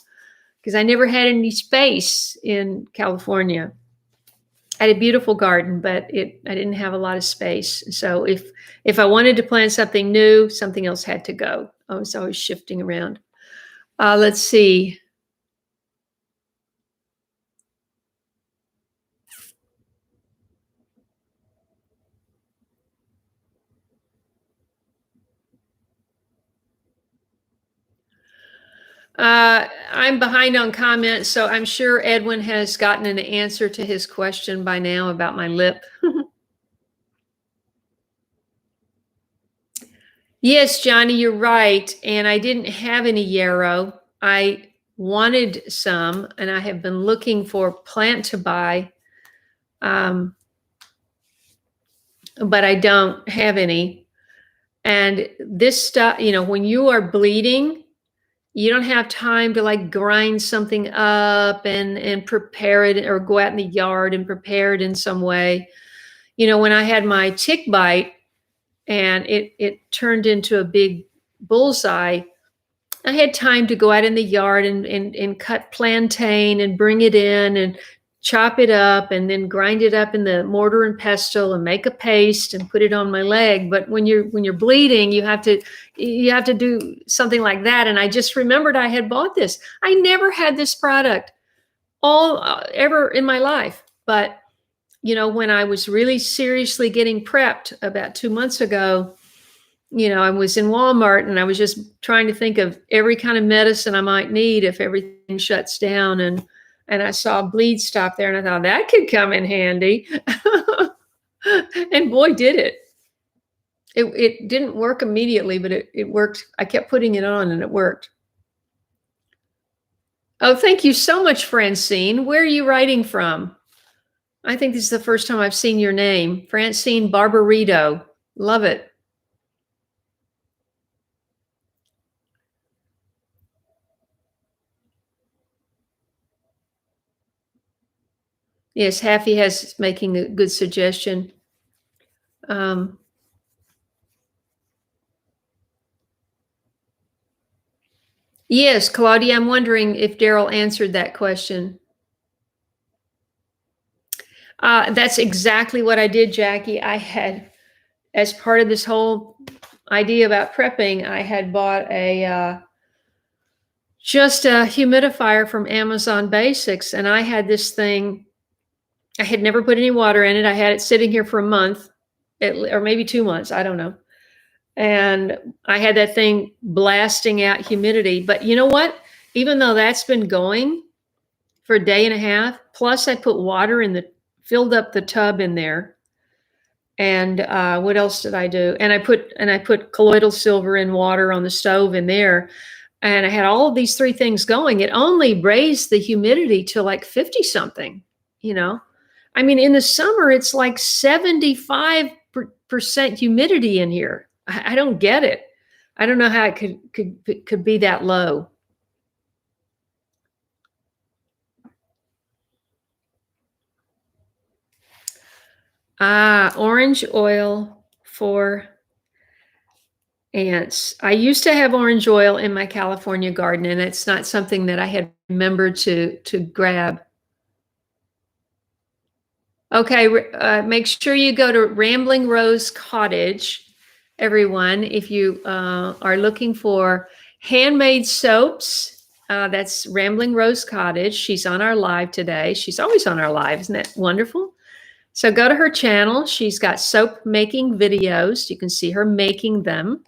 because I never had any space in California. I had a beautiful garden, but I didn't have a lot of space. So if I wanted to plant something new, something else had to go. I was always shifting around. Let's see. I'm behind on comments, so I'm sure Edwin has gotten an answer to his question by now about my lip. Yes, Johnny, you're right. And I didn't have any yarrow. I wanted some, and I have been looking for plant to buy, but I don't have any. And this stuff, when you are bleeding, you don't have time to like grind something up and prepare it, or go out in the yard and prepare it in some way. When I had my tick bite and it turned into a big bullseye, I had time to go out in the yard and cut plantain and bring it in and chop it up and then grind it up in the mortar and pestle and make a paste and put it on my leg. But when you're bleeding, you have to do something like that. And I just remembered I had bought this. I never had this product ever in my life. But when I was really seriously getting prepped about 2 months ago, I was in Walmart and I was just trying to think of every kind of medicine I might need if everything shuts down. And I saw bleed stop there, and I thought that could come in handy. And boy, did it. It didn't work immediately, but it worked. I kept putting it on and it worked. Oh, thank you so much, Francine. Where are you writing from? I think this is the first time I've seen your name. Francine Barbarito. Love it. Yes, Happy has making a good suggestion. Yes, Claudia, I'm wondering if Daryl answered that question. That's exactly what I did, Jackie. I had, as part of this whole idea about prepping, I had bought just a humidifier from Amazon Basics, and I had this thing. I had never put any water in it. I had it sitting here for a month, or maybe 2 months. I don't know. And I had that thing blasting out humidity. But you know what? Even though that's been going for a day and a half, plus I put water filled up the tub in there. And what else did I do? And I put colloidal silver in water on the stove in there. And I had all of these three things going. It only raised the humidity to like 50 something, you know? I mean, in the summer, it's like 75% humidity in here. I don't get it. I don't know how it could be that low. Orange oil for ants. I used to have orange oil in my California garden, and it's not something that I had remembered to grab. Okay, make sure you go to Rambling Rose Cottage, everyone. If you are looking for handmade soaps, that's Rambling Rose Cottage. She's on our live today. She's always on our live. Isn't that wonderful? So go to her channel. She's got soap making videos. You can see her making them.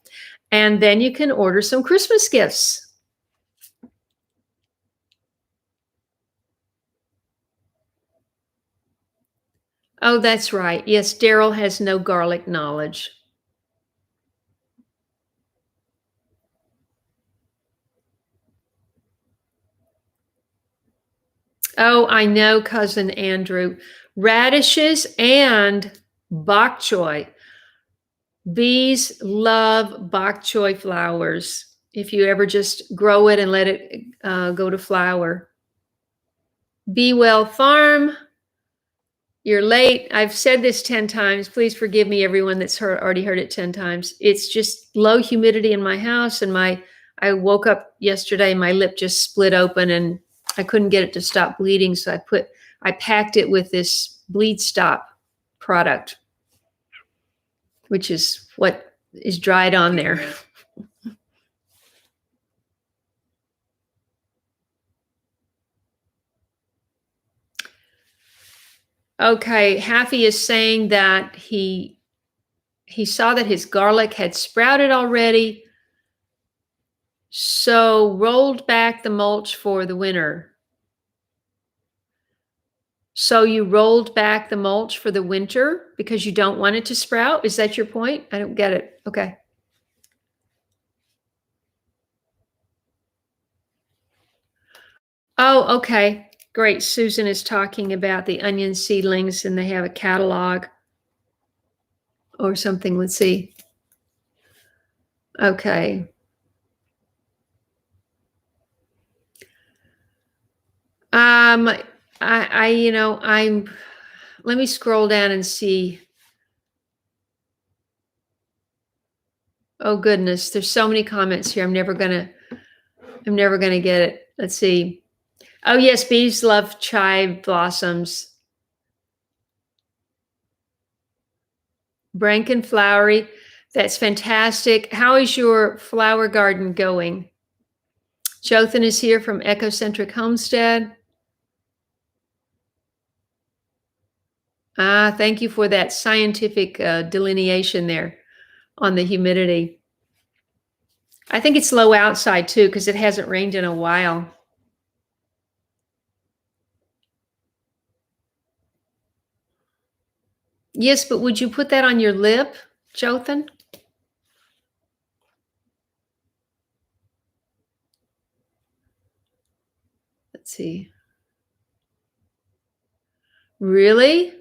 And then you can order some Christmas gifts. Oh, that's right. Yes, Daryl has no garlic knowledge. Oh, I know, cousin Andrew. Radishes and bok choy. Bees love bok choy flowers. If you ever just grow it and let it go to flower. Be Well Farm. You're late. I've said this 10 times. Please forgive me, everyone that's already heard it 10 times. It's just low humidity in my house, and I woke up yesterday, my lip just split open, and I couldn't get it to stop bleeding. So I packed it with this bleed stop product, which is what is dried on there. Okay, Happy is saying that he saw that his garlic had sprouted already, so rolled back the mulch for the winter. So you rolled back the mulch for the winter because you don't want it to sprout? Is that your point? I don't get it. Okay. Oh, okay. Great. Susan is talking about the onion seedlings, and they have a catalog or something. Let's see. Okay. Let me scroll down and see. Oh goodness, there's so many comments here. I'm never gonna get it. Let's see. Oh yes, bees love chive blossoms. Branken flowery. That's fantastic. How is your flower garden going? Jothan is here from Ecocentric Homestead. Thank you for that scientific delineation there on the humidity. I think it's low outside too, because it hasn't rained in a while. Yes, but would you put that on your lip, Jothan? Let's see. Really?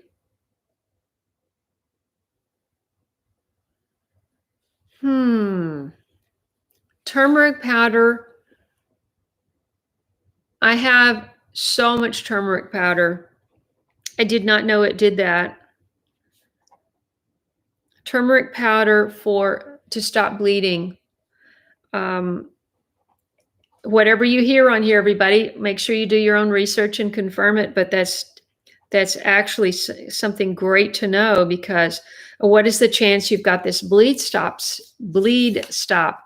Turmeric powder. I have so much turmeric powder. I did not know it did that. Turmeric powder to stop bleeding. Whatever you hear on here, everybody, make sure you do your own research and confirm it. But That's actually something great to know, because what is the chance you've got this bleed stop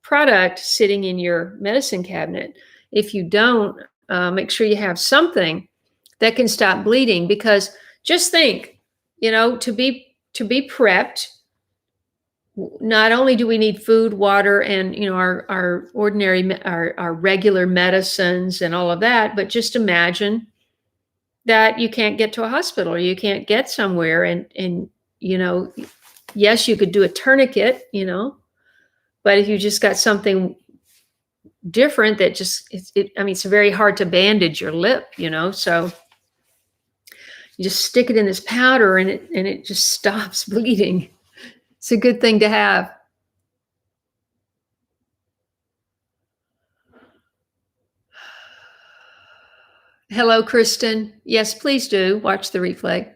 product sitting in your medicine cabinet? If you don't, make sure you have something that can stop bleeding, because just think, to be prepped, not only do we need food, water, and our ordinary our regular medicines and all of that, but just imagine that you can't get to a hospital, or you can't get somewhere, and yes, you could do a tourniquet, but if you just got something different that just it's very hard to bandage your lip, so you just stick it in this powder, and it just stops bleeding. It's a good thing to have. Hello, Kristen. Yes, please do watch the replay.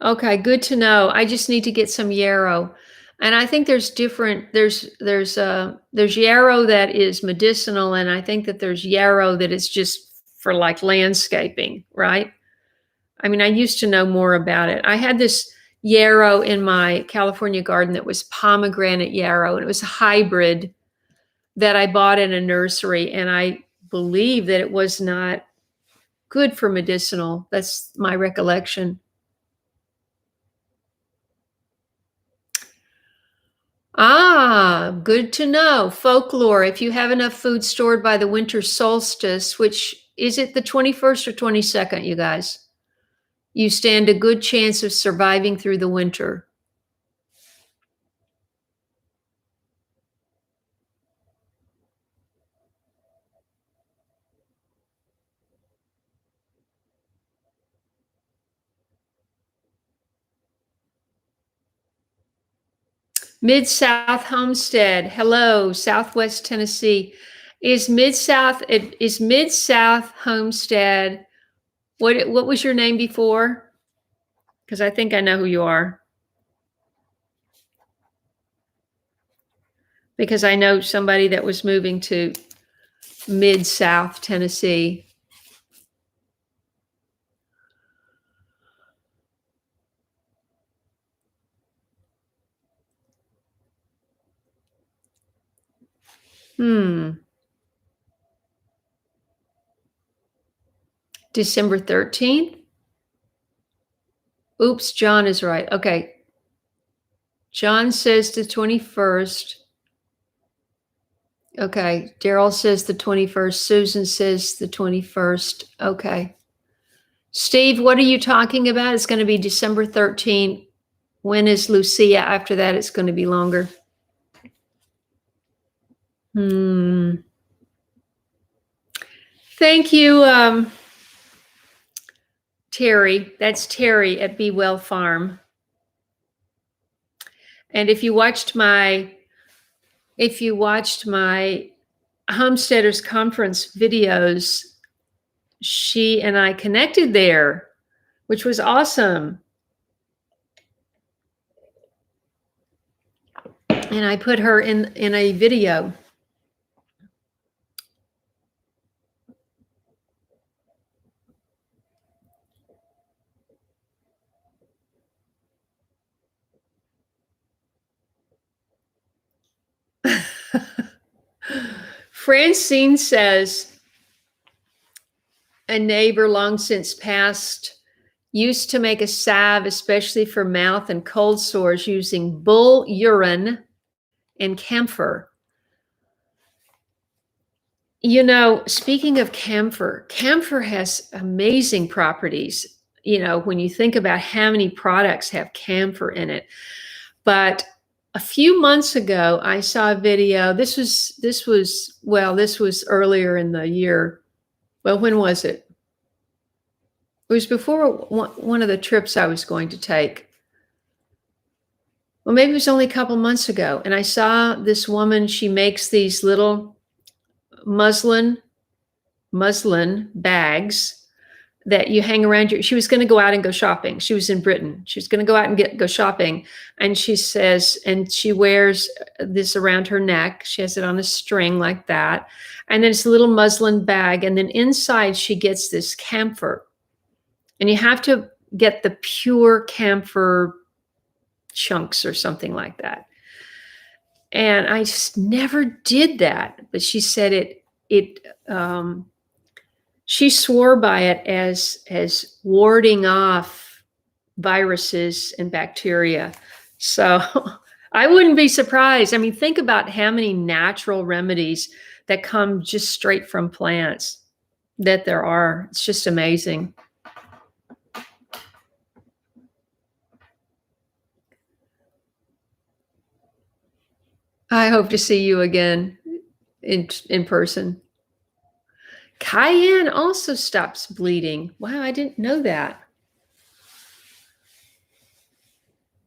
Okay, good to know. I just need to get some yarrow. And I think there's yarrow that is medicinal, and I think that there's yarrow that is just for like landscaping, right? I mean, I used to know more about it. I had this yarrow in my California garden that was pomegranate yarrow, and it was a hybrid that I bought in a nursery, and I believe that it was not good for medicinal. That's my recollection. Ah, good to know. Folklore. If you have enough food stored by the winter solstice, which is it, the 21st or 22nd, you guys? You stand a good chance of surviving through the winter. Mid-South Homestead. Hello, Southwest Tennessee. Is Mid-South Homestead, what was your name before? Because I think I know who you are. Because I know somebody that was moving to Mid-South Tennessee. December 13th? Oops, John is right. Okay. John says the 21st. Okay. Daryl says the 21st. Susan says the 21st. Okay. Steve, what are you talking about? It's going to be December 13th. When is Lucia? After that, it's going to be longer. Thank you, Terry. That's Terry at Be Well Farm. And if you watched my Homesteaders Conference videos, she and I connected there, which was awesome. And I put her in a video. Francine says, a neighbor long since passed used to make a salve, especially for mouth and cold sores, using bull urine and camphor. Speaking of camphor has amazing properties, when you think about how many products have camphor in it. But a few months ago, I saw a video. This was earlier in the year. Well, when was it? It was before one of the trips I was going to take. Well, maybe it was only a couple months ago. And I saw this woman, she makes these little muslin bags that you hang around your, she was going to go out and go shopping. She was in Britain. She was going to go out and go shopping. And she says, and she wears this around her neck. She has it on a string like that. And then it's a little muslin bag. And then inside she gets this camphor. And you have to get the pure camphor chunks or something like that. And I just never did that. But she said she swore by it as warding off viruses and bacteria. So I wouldn't be surprised. I mean, think about how many natural remedies that come just straight from plants that there are. It's just amazing. I hope to see you again in person. Cayenne also stops bleeding. Wow, I didn't know that.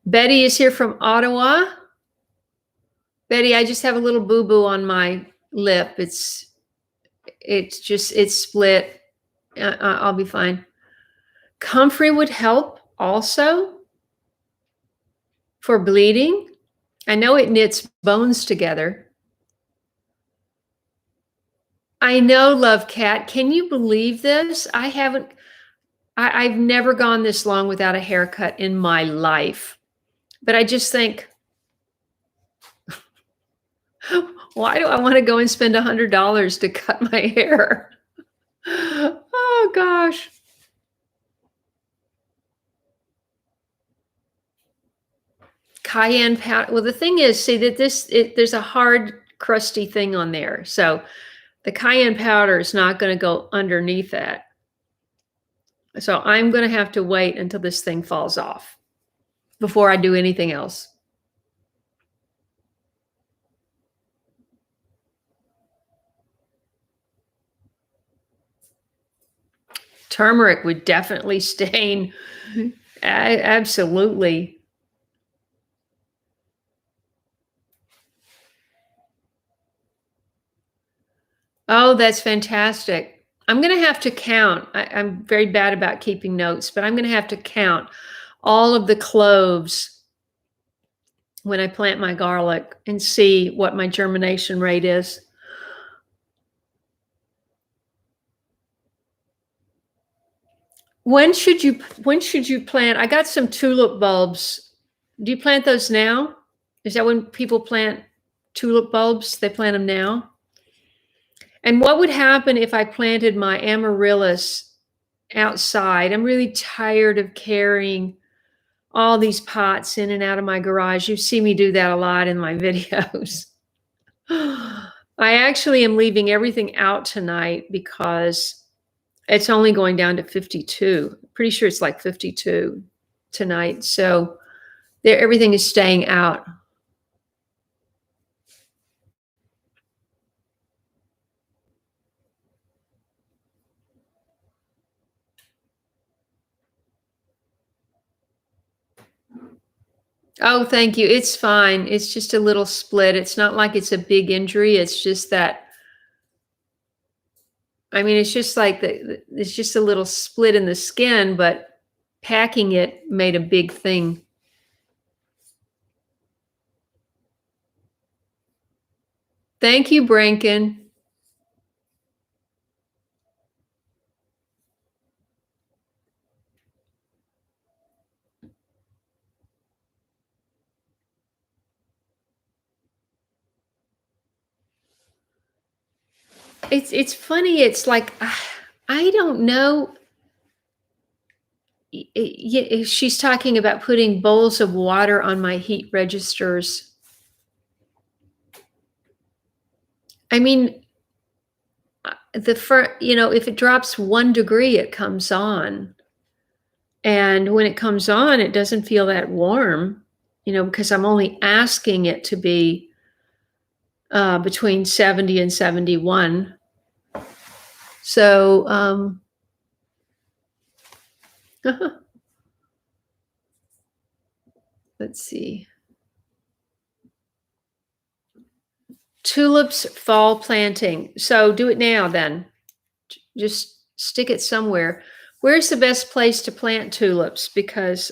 Betty is here from Ottawa. Betty, I just have a little boo-boo on my lip. It's split. I'll be fine. Comfrey would help also for bleeding. I know it knits bones together. I know, Love Cat. Can you believe this? I've never gone this long without a haircut in my life. But I just think, why do I want to go and spend $100 to cut my hair? Oh, gosh. Cayenne powder. Well, the thing is, see that there's a hard, crusty thing on there. So the cayenne powder is not going to go underneath that. So I'm going to have to wait until this thing falls off before I do anything else. Turmeric would definitely stain. Absolutely. Oh, that's fantastic. I'm going to have to count. I'm very bad about keeping notes, but I'm going to have to count all of the cloves when I plant my garlic and see what my germination rate is. When should you plant? I got some tulip bulbs. Do you plant those now? Is that when people plant tulip bulbs? They plant them now? And what would happen if I planted my amaryllis outside? I'm really tired of carrying all these pots in and out of my garage. You see me do that a lot in my videos. I actually am leaving everything out tonight because it's only going down to 52. Pretty sure it's like 52 tonight. So everything is staying out. Oh, thank you. It's fine. It's just a little split. It's not like it's a big injury. It's just that, I mean, it's just like it's just a little split in the skin, but packing it made a big thing. Thank you, Branken. It's funny. It's like, I don't know. She's talking about putting bowls of water on my heat registers. I mean, if it drops 1 degree, it comes on. And when it comes on, it doesn't feel that warm, because I'm only asking it to be between 70 and 71. So, let's see. Tulips fall planting. So do it now then. Just stick it somewhere. Where's the best place to plant tulips? Because,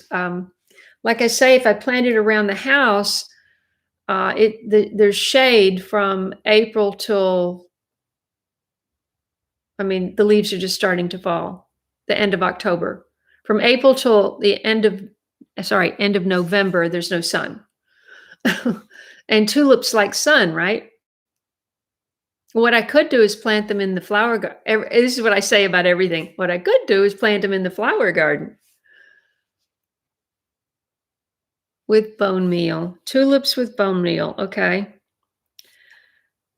like I say, if I plant it around the house, there's shade from April till, I mean, the leaves are just starting to fall, the end of October. From April till the end of November, there's no sun. And tulips like sun, right? What I could do is plant them in the flower garden. This is what I say about everything. What I could do is plant them in the flower garden with bone meal. Tulips with bone meal. Okay.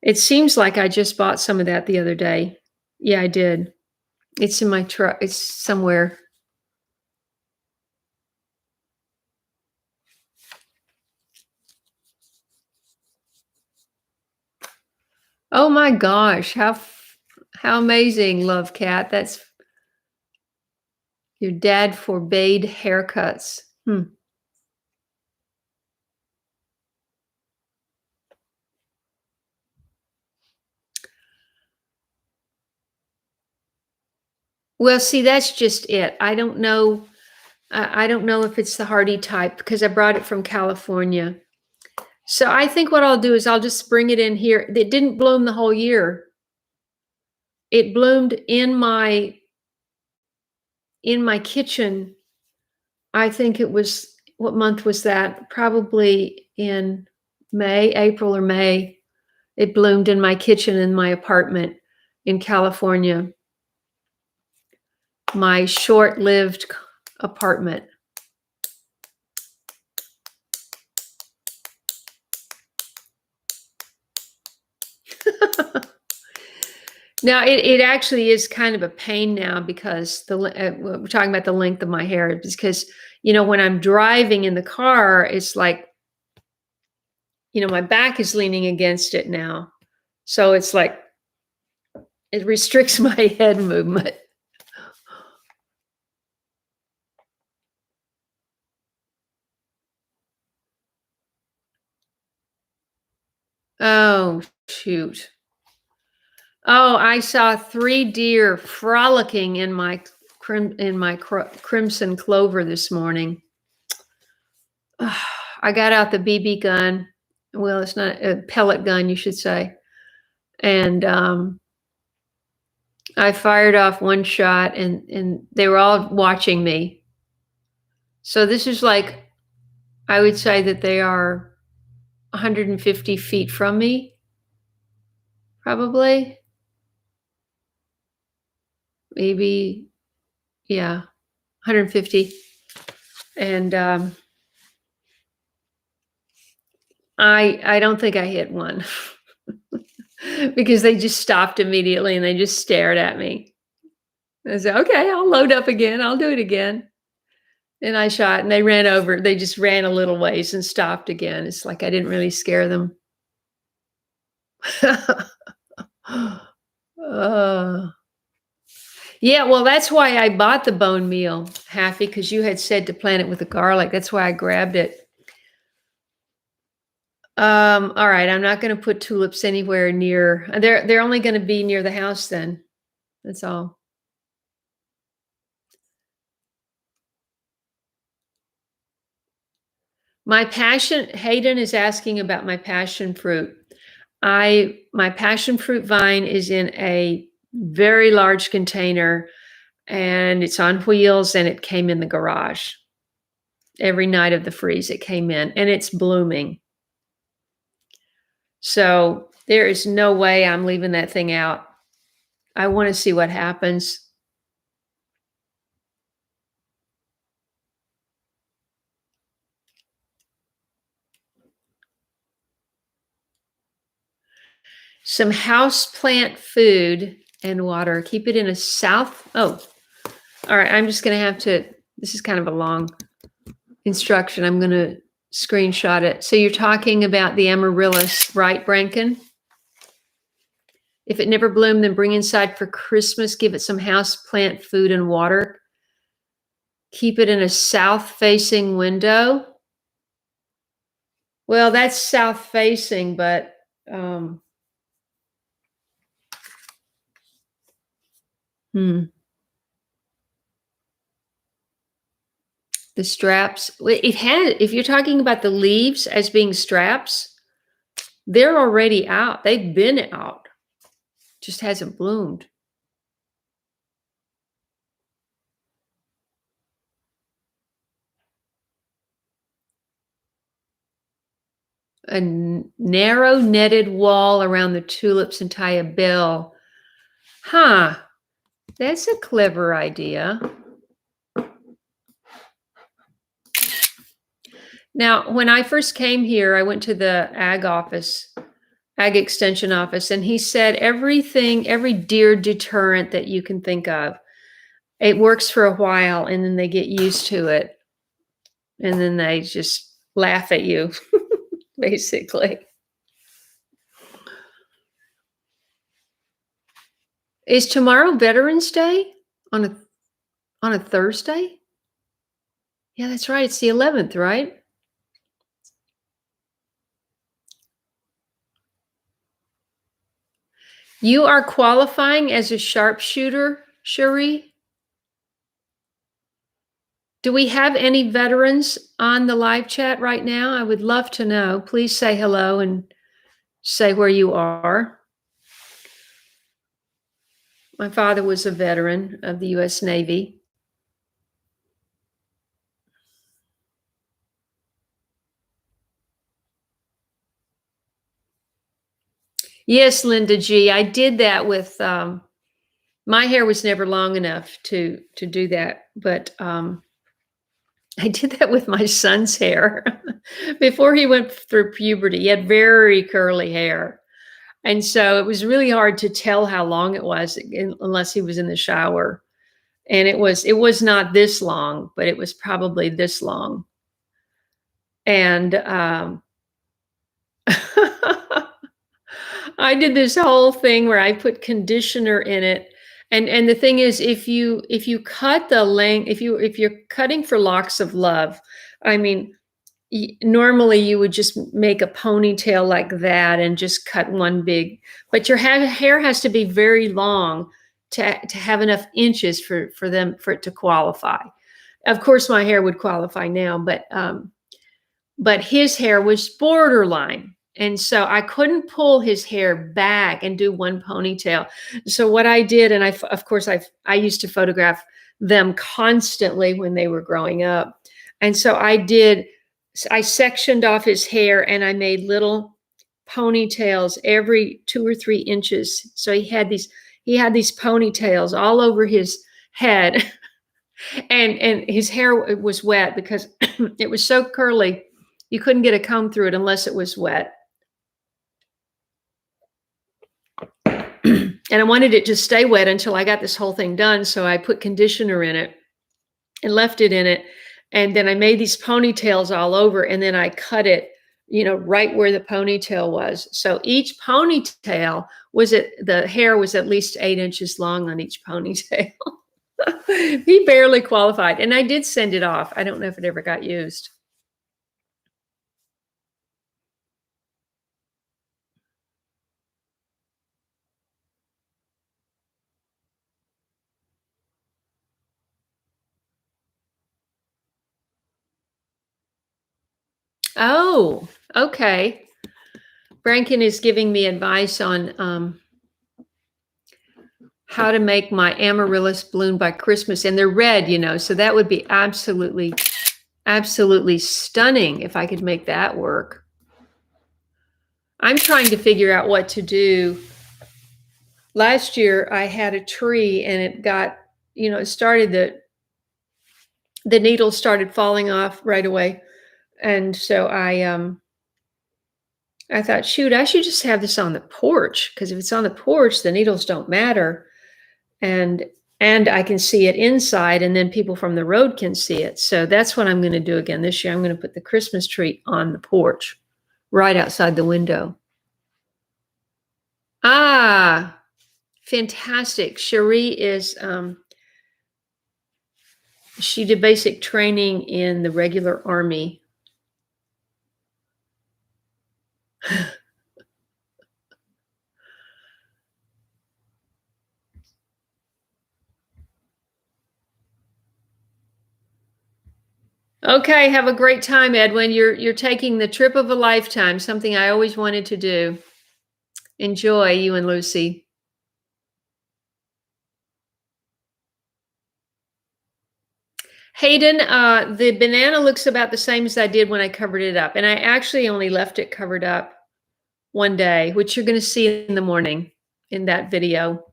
It seems like I just bought some of that the other day. Yeah, I did. It's in my truck. It's somewhere. Oh my gosh, how amazing, Love Cat. That's your dad forbade haircuts. Well, see, that's just it. I don't know. I don't know if it's the hardy type because I brought it from California. So I think what I'll do is I'll just bring it in here. It didn't bloom the whole year. It bloomed in my kitchen. I think it was, what month was that? Probably in April or May. It bloomed in my kitchen in my apartment in California. My short-lived apartment. Now, it actually is kind of a pain now because we're talking about the length of my hair, because, when I'm driving in the car, it's like, my back is leaning against it now. So it's like, it restricts my head movement. Oh, shoot. Oh, I saw 3 deer frolicking in my crimson clover this morning. I got out the BB gun. Well, it's not a pellet gun, you should say. And I fired off one shot, and they were all watching me. So this is like, I would say that they are 150 feet from me, probably. Maybe, yeah, 150. And I don't think I hit one because they just stopped immediately and they just stared at me. I said, okay, I'll load up again. I'll do it again. And I shot, and they ran over. They just ran a little ways and stopped again. It's like I didn't really scare them. Yeah, well, that's why I bought the bone meal, Happy, because you had said to plant it with the garlic. That's why I grabbed it. All right, I'm not going to put tulips anywhere near. They're only going to be near the house then. That's all. My passion, Hayden is asking about my passion fruit. My passion fruit vine is in a very large container, and it's on wheels, and it came in the garage. Every night of the freeze, it came in, and it's blooming. So there is no way I'm leaving that thing out. I want to see what happens. Some house plant food and water. Keep it in a south. Oh, all right. I'm just going to have to, this is kind of a long instruction. I'm going to screenshot it. So you're talking about the amaryllis, right, Branken? If it never bloomed, then bring inside for Christmas. Give it some house plant food and water. Keep it in a south-facing window. Well, that's south-facing, but The straps, it had, if you're talking about the leaves as being straps, they're already out. They've been out. Just hasn't bloomed. A narrow netted wall around the tulips and tie a bell. Huh. That's a clever idea. Now, when I first came here, I went to the ag extension office, and he said everything, every deer deterrent that you can think of, it works for a while and then they get used to it. And then they just laugh at you, basically. Is tomorrow Veterans Day on a Thursday? Yeah, that's right. It's the 11th, right? You are qualifying as a sharpshooter, Cherie? Do we have any veterans on the live chat right now? I would love to know. Please say hello and say where you are. My father was a veteran of the U.S. Navy. Yes, Linda G. I did that with, my hair was never long enough to do that, but I did that with my son's hair before he went through puberty. He had very curly hair. And so it was really hard to tell how long it was unless he was in the shower. And it was not this long, but it was probably this long. And I did this whole thing where I put conditioner in it. And the thing is, if you cut the length, if you're cutting for locks of love, I mean, normally you would just make a ponytail like that and just cut one big, but your hair has to be very long to have enough inches for it to qualify. Of course, my hair would qualify now, but his hair was borderline. And so I couldn't pull his hair back and do one ponytail. So what I did, and of course, I used to photograph them constantly when they were growing up. And so I sectioned off his hair and I made little ponytails every 2 or 3 inches. So he had these ponytails all over his head. and his hair was wet because it was so curly. You couldn't get a comb through it unless it was wet. And I wanted it to stay wet until I got this whole thing done. So I put conditioner in it and left it in it. And then I made these ponytails all over, and then I cut it, right where the ponytail was. So each ponytail the hair was at least 8 inches long on each ponytail. He barely qualified. And I did send it off. I don't know if it ever got used. Oh, okay. Brankin is giving me advice on how to make my amaryllis bloom by Christmas. And they're red, so that would be absolutely, absolutely stunning if I could make that work. I'm trying to figure out what to do. Last year, I had a tree and it got, it started the needles started falling off right away. And so I thought, shoot, I should just have this on the porch, because if it's on the porch, the needles don't matter. And I can see it inside, and then people from the road can see it. So that's what I'm going to do again this year. I'm going to put the Christmas tree on the porch, right outside the window. Ah, fantastic. Cherie is, she did basic training in the regular Army. Okay, have a great time, Edwin. You're taking the trip of a lifetime, something I always wanted to do. Enjoy, you and Lucy. Hayden, the banana looks about the same as I did when I covered it up. And I actually only left it covered up one day, which you're going to see in the morning in that video.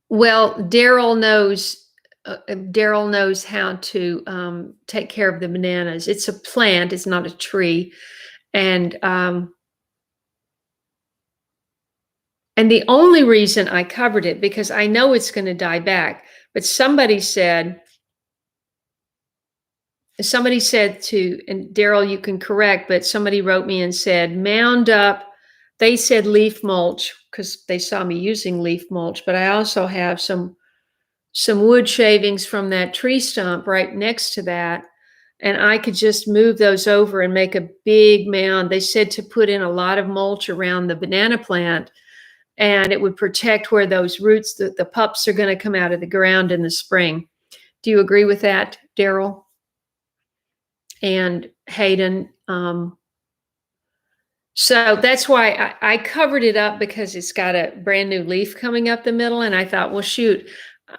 Well, Daryl knows how to take care of the bananas. It's a plant, it's not a tree. And the only reason I covered it, because I know it's going to die back, but somebody said to, and Daryl, you can correct, but somebody wrote me and said, mound up, they said leaf mulch, because they saw me using leaf mulch, but I also have some wood shavings from that tree stump right next to that. And I could just move those over and make a big mound. They said to put in a lot of mulch around the banana plant, and it would protect where those roots, the pups are going to come out of the ground in the spring. Do you agree with that, Daryl and Hayden? So that's why I covered it up, because it's got a brand new leaf coming up the middle. And I thought, well, shoot,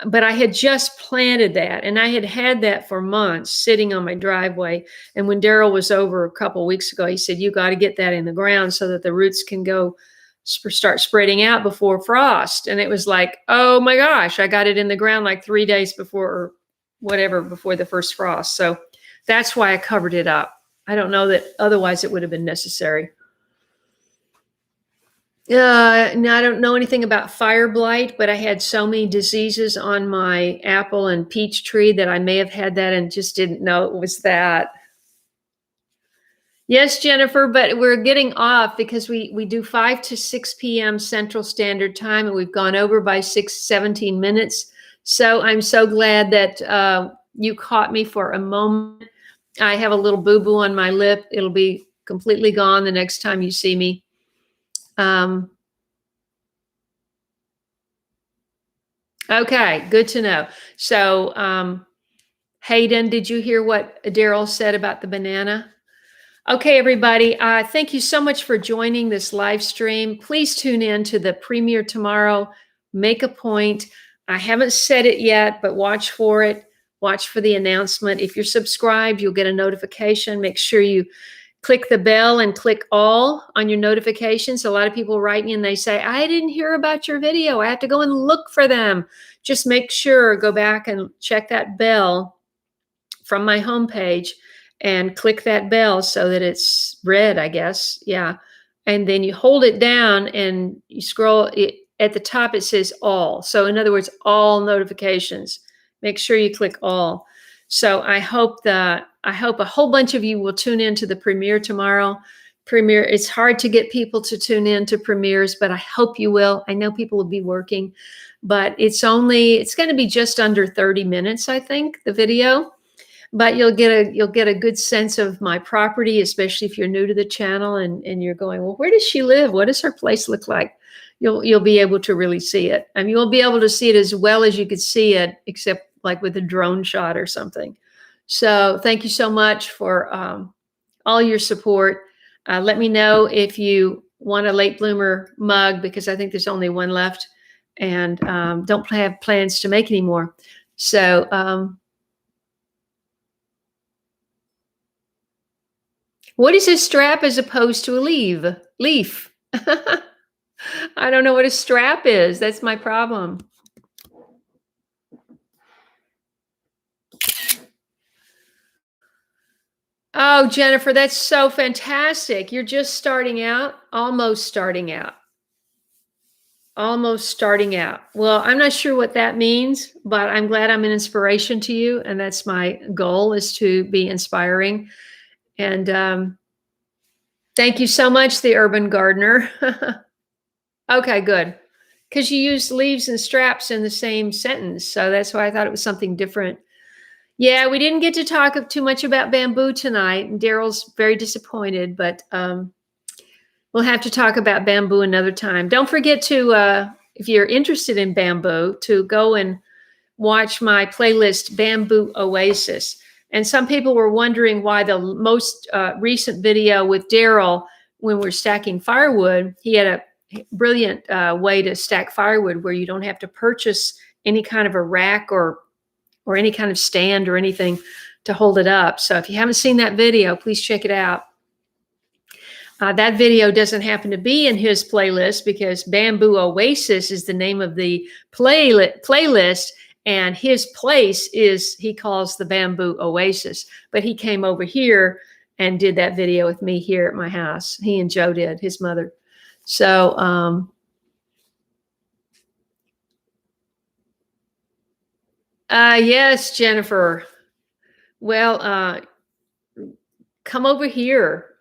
but I had just planted that, and I had that for months sitting on my driveway. And when Daryl was over a couple of weeks ago, he said, you got to get that in the ground so that the roots can go start spreading out before frost. And it was like, oh my gosh, I got it in the ground like 3 days before, or whatever, before the first frost. So that's why I covered it up. I don't know that otherwise it would have been necessary. No, I don't know anything about fire blight, but I had so many diseases on my apple and peach tree that I may have had that and just didn't know it was that. Yes, Jennifer, but we're getting off because we do 5 to 6 p.m. Central Standard Time, and we've gone over by 17 minutes. So I'm so glad that you caught me for a moment. I have a little boo-boo on my lip. It'll be completely gone the next time you see me. Okay, good to know. So, Hayden, did you hear what Daryl said about the banana? Okay, everybody, thank you so much for joining this live stream. Please tune in to the premiere tomorrow. Make a point. I haven't said it yet, but watch for it. Watch for the announcement. If you're subscribed, you'll get a notification. Make sure you click the bell and click all on your notifications. A lot of people write me and they say, I didn't hear about your video. I have to go and look for them. Just make sure, go back and check that bell from my homepage and click that bell so that it's red, I guess. Yeah. And then you hold it down and you scroll it. At the top, it says all. So in other words, all notifications. Make sure you click all. So I hope a whole bunch of you will tune in to the premiere tomorrow. Premiere, it's hard to get people to tune in to premieres, but I hope you will. I know people will be working, but it's going to be just under 30 minutes, I think, the video. But you'll get a good sense of my property, especially if you're new to the channel and you're going, well, where does she live? What does her place look like? You'll be able to really see it. I mean, you'll be able to see it as well as you could see it, except like with a drone shot or something. So thank you so much for all your support. Let me know if you want a late bloomer mug, because I think there's only one left, and don't have plans to make any more. So what is a strap as opposed to a leaf? I don't know what a strap is. That's my problem. Oh, Jennifer, that's so fantastic. You're just starting out, almost starting out. Almost starting out. Well, I'm not sure what that means, but I'm glad I'm an inspiration to you. And that's my goal, is to be inspiring. And thank you so much, the urban gardener. Okay, good. Because you used leaves and straps in the same sentence. So that's why I thought it was something different. Yeah, we didn't get to talk too much about bamboo tonight. And Daryl's very disappointed, but well, We'll have to talk about bamboo another time. Don't forget to, if you're interested in bamboo, to go and watch my playlist, Bamboo Oasis. And some people were wondering why the most recent video with Daryl, when we're stacking firewood, he had a brilliant way to stack firewood where you don't have to purchase any kind of a rack or any kind of stand or anything to hold it up. So if you haven't seen that video, please check it out. That video doesn't happen to be in his playlist because Bamboo Oasis is the name of the playlist, and his place is, he calls the Bamboo Oasis. But he came over here and did that video with me here at my house. He and Joe did, his mother. So, yes, Jennifer. Well, come over here.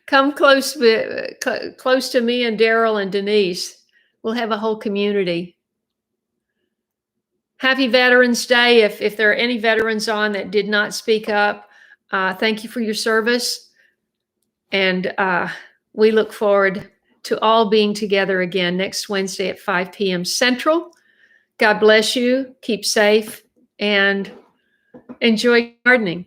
Come close to me and Daryl and Denise. We'll have a whole community. Happy Veterans Day. If there are any veterans on that did not speak up, thank you for your service. And we look forward to all being together again next Wednesday at 5 p.m. Central. God bless you. Keep safe and enjoy gardening.